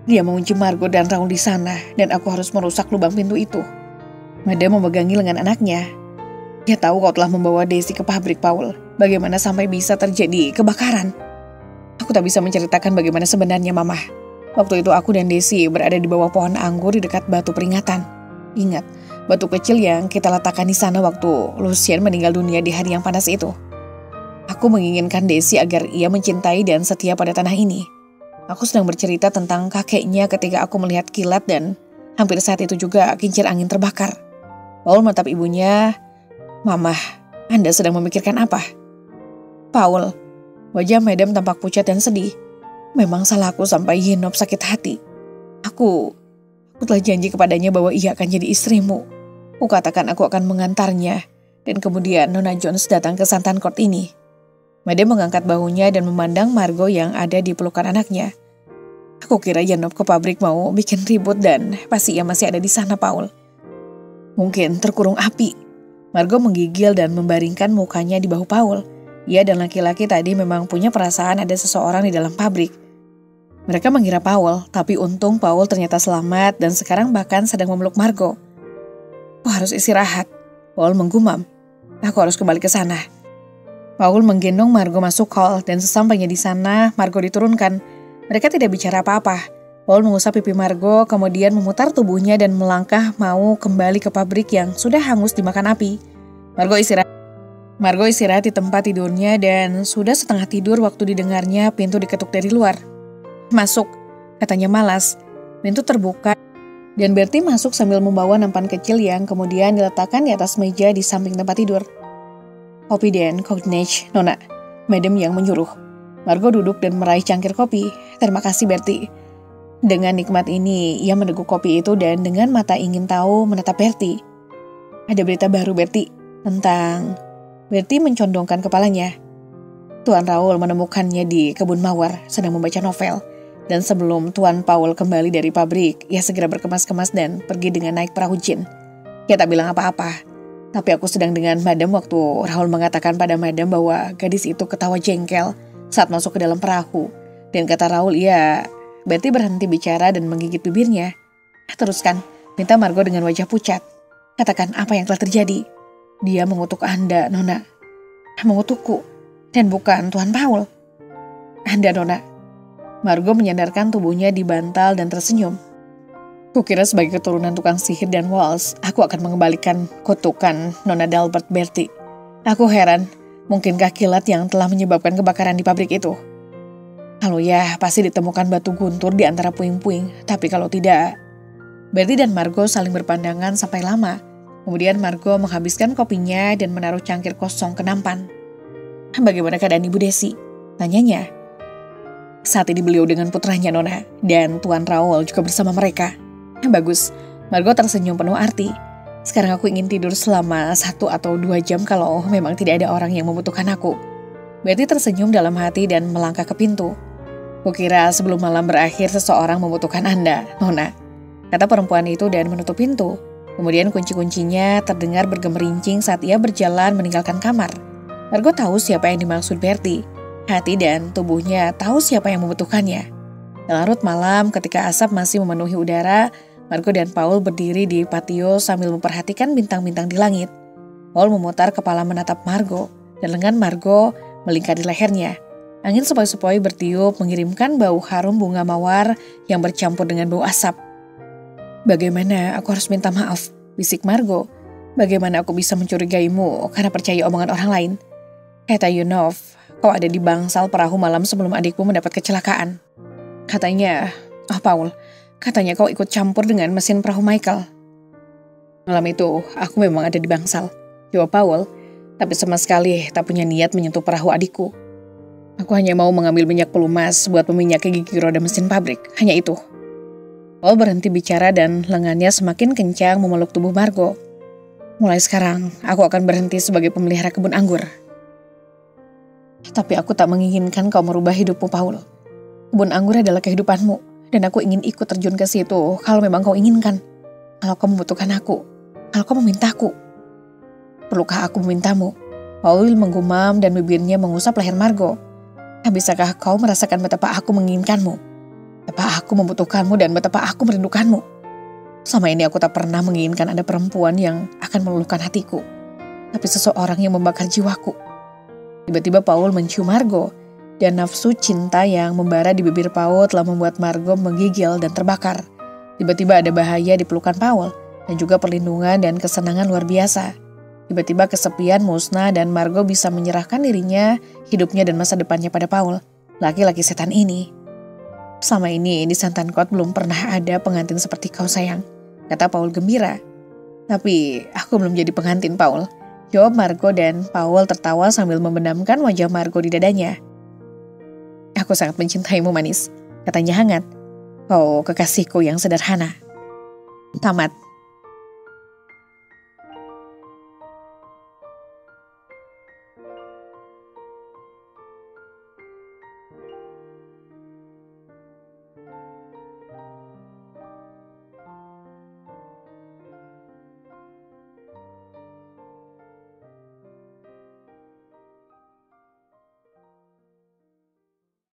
"Dia mengunci Margo dan Raul di sana dan aku harus merusak lubang pintu itu." Madam memegangi lengan anaknya. "Dia tahu kau telah membawa Desi ke pabrik, Paul. Bagaimana sampai bisa terjadi kebakaran?" "Aku tak bisa menceritakan bagaimana sebenarnya, Mama. Waktu itu aku dan Desi berada di bawah pohon anggur di dekat batu peringatan. Ingat, batu kecil yang kita letakkan di sana waktu Lucien meninggal dunia di hari yang panas itu. Aku menginginkan Desi agar ia mencintai dan setia pada tanah ini. Aku sedang bercerita tentang kakeknya ketika aku melihat kilat dan hampir saat itu juga kincir angin terbakar." Paul menatap ibunya. "Mama, Anda sedang memikirkan apa?" "Paul," wajah Madam tampak pucat dan sedih. "Memang salahku sampai Yenov sakit hati. Aku telah janji kepadanya bahwa ia akan jadi istrimu. Aku katakan aku akan mengantarnya. Dan kemudian Nona Jones datang ke Santan Court ini." Madam mengangkat bahunya dan memandang Margo yang ada di pelukan anaknya. "Aku kira Yenov ke pabrik mau bikin ribut dan pasti ia masih ada di sana, Paul." "Mungkin terkurung api." Margo menggigil dan membaringkan mukanya di bahu Paul. Ia dan laki-laki tadi memang punya perasaan ada seseorang di dalam pabrik. Mereka mengira Paul, tapi untung Paul ternyata selamat dan sekarang bahkan sedang memeluk Margo. "Aku harus istirahat," Paul menggumam. "Aku harus kembali ke sana." Paul menggendong Margo masuk hall dan sesampainya di sana, Margo diturunkan. Mereka tidak bicara apa-apa. Paul mengusap pipi Margo, kemudian memutar tubuhnya dan melangkah mau kembali ke pabrik yang sudah hangus dimakan api. Margo istirahat di tempat tidurnya dan sudah setengah tidur waktu didengarnya pintu diketuk dari luar. "Masuk," katanya malas. Pintu terbuka dan Bertie masuk sambil membawa nampan kecil yang kemudian diletakkan di atas meja di samping tempat tidur. "Kopi dan cognac, Nona," Madam yang menyuruh. Margo duduk dan meraih cangkir kopi. "Terima kasih, Bertie." Dengan nikmat ini, ia meneguk kopi itu dan dengan mata ingin tahu menatap Bertie. "Ada berita baru, Bertie, tentang..." Bertie mencondongkan kepalanya. Tuan Raul menemukannya di kebun mawar, sedang membaca novel. Dan sebelum Tuan Paul kembali dari pabrik, ia segera berkemas-kemas dan pergi dengan naik perahu jin. Ia tak bilang apa-apa. Tapi aku sedang dengan Madam waktu Raul mengatakan pada Madam bahwa gadis itu ketawa jengkel saat masuk ke dalam perahu. Dan kata Raul, Bertie berhenti bicara dan menggigit bibirnya. "Teruskan," minta Margo dengan wajah pucat. "Katakan apa yang telah terjadi." "Dia mengutuk Anda, Nona." "Mengutukku? Dan bukan Tuan Paul?" "Anda, Nona." Margo menyandarkan tubuhnya di bantal dan tersenyum. "Kukira sebagai keturunan tukang sihir dan waltz, aku akan mengembalikan kutukan Nona Delbert Bertie. Aku heran, mungkinkah kilat yang telah menyebabkan kebakaran di pabrik itu? Kalau ya, pasti ditemukan batu guntur di antara puing-puing, tapi kalau tidak..." Bertie dan Margo saling berpandangan sampai lama. Kemudian Margo menghabiskan kopinya dan menaruh cangkir kosong ke nampan. "Bagaimana keadaan Ibu Desi?" tanyanya. "Saat ini beliau dengan putranya, Nona, dan Tuan Raul juga bersama mereka." "Bagus." Margo tersenyum penuh arti. Sekarang aku ingin tidur selama 1 atau 2 jam kalau memang tidak ada orang yang membutuhkan aku. Betty tersenyum dalam hati dan melangkah ke pintu. Kukira sebelum malam berakhir seseorang membutuhkan Anda, Nona, kata perempuan itu dan menutup pintu. Kemudian kunci-kuncinya terdengar bergemerincing saat ia berjalan meninggalkan kamar. Margo tahu siapa yang dimaksud Bertie. Hati dan tubuhnya tahu siapa yang membutuhkannya. Larut malam ketika asap masih memenuhi udara, Margo dan Paul berdiri di patio sambil memperhatikan bintang-bintang di langit. Paul memutar kepala menatap Margo, dan lengan Margo melingkari lehernya. Angin sepoi-sepoi bertiup mengirimkan bau harum bunga mawar yang bercampur dengan bau asap. Bagaimana aku harus minta maaf, bisik Margo. Bagaimana aku bisa mencurigaimu karena percaya omongan orang lain? Kata Yunov, kau ada di bangsal perahu malam sebelum adikmu mendapat kecelakaan. Katanya, Paul, katanya kau ikut campur dengan mesin perahu Michael. Malam itu, aku memang ada di bangsal, jawab Paul, tapi sama sekali tak punya niat menyentuh perahu adikku. Aku hanya mau mengambil minyak pelumas buat meminyaki gigi roda mesin pabrik, hanya itu. Paul berhenti bicara dan lengannya semakin kencang memeluk tubuh Margo. Mulai sekarang, aku akan berhenti sebagai pemelihara kebun anggur. Tapi aku tak menginginkan kau merubah hidupmu, Paul. Kebun anggur adalah kehidupanmu, dan aku ingin ikut terjun ke situ kalau memang kau inginkan. Kalau kau membutuhkan aku, kalau kau memintaku. Perlukah aku memintamu? Paul menggumam dan bibirnya mengusap leher Margo. Bisakah kau merasakan betapa aku menginginkanmu? Betapa aku membutuhkanmu dan betapa aku merindukanmu. Selama ini aku tak pernah menginginkan ada perempuan yang akan meluluhkan hatiku. Tapi seseorang yang membakar jiwaku. Tiba-tiba Paul mencium Margo. Dan nafsu cinta yang membara di bibir Paul telah membuat Margo menggigil dan terbakar. Tiba-tiba ada bahaya di pelukan Paul. Dan juga perlindungan dan kesenangan luar biasa. Tiba-tiba kesepian musnah dan Margo bisa menyerahkan dirinya, hidupnya dan masa depannya pada Paul. Laki-laki setan ini. Selama ini di Santan Court belum pernah ada pengantin seperti kau sayang, kata Paul gembira. Tapi aku belum jadi pengantin, Paul, jawab Margo dan Paul tertawa sambil membenamkan wajah Margo di dadanya. Aku sangat mencintaimu manis, katanya hangat. Kau kekasihku yang sederhana. Tamat.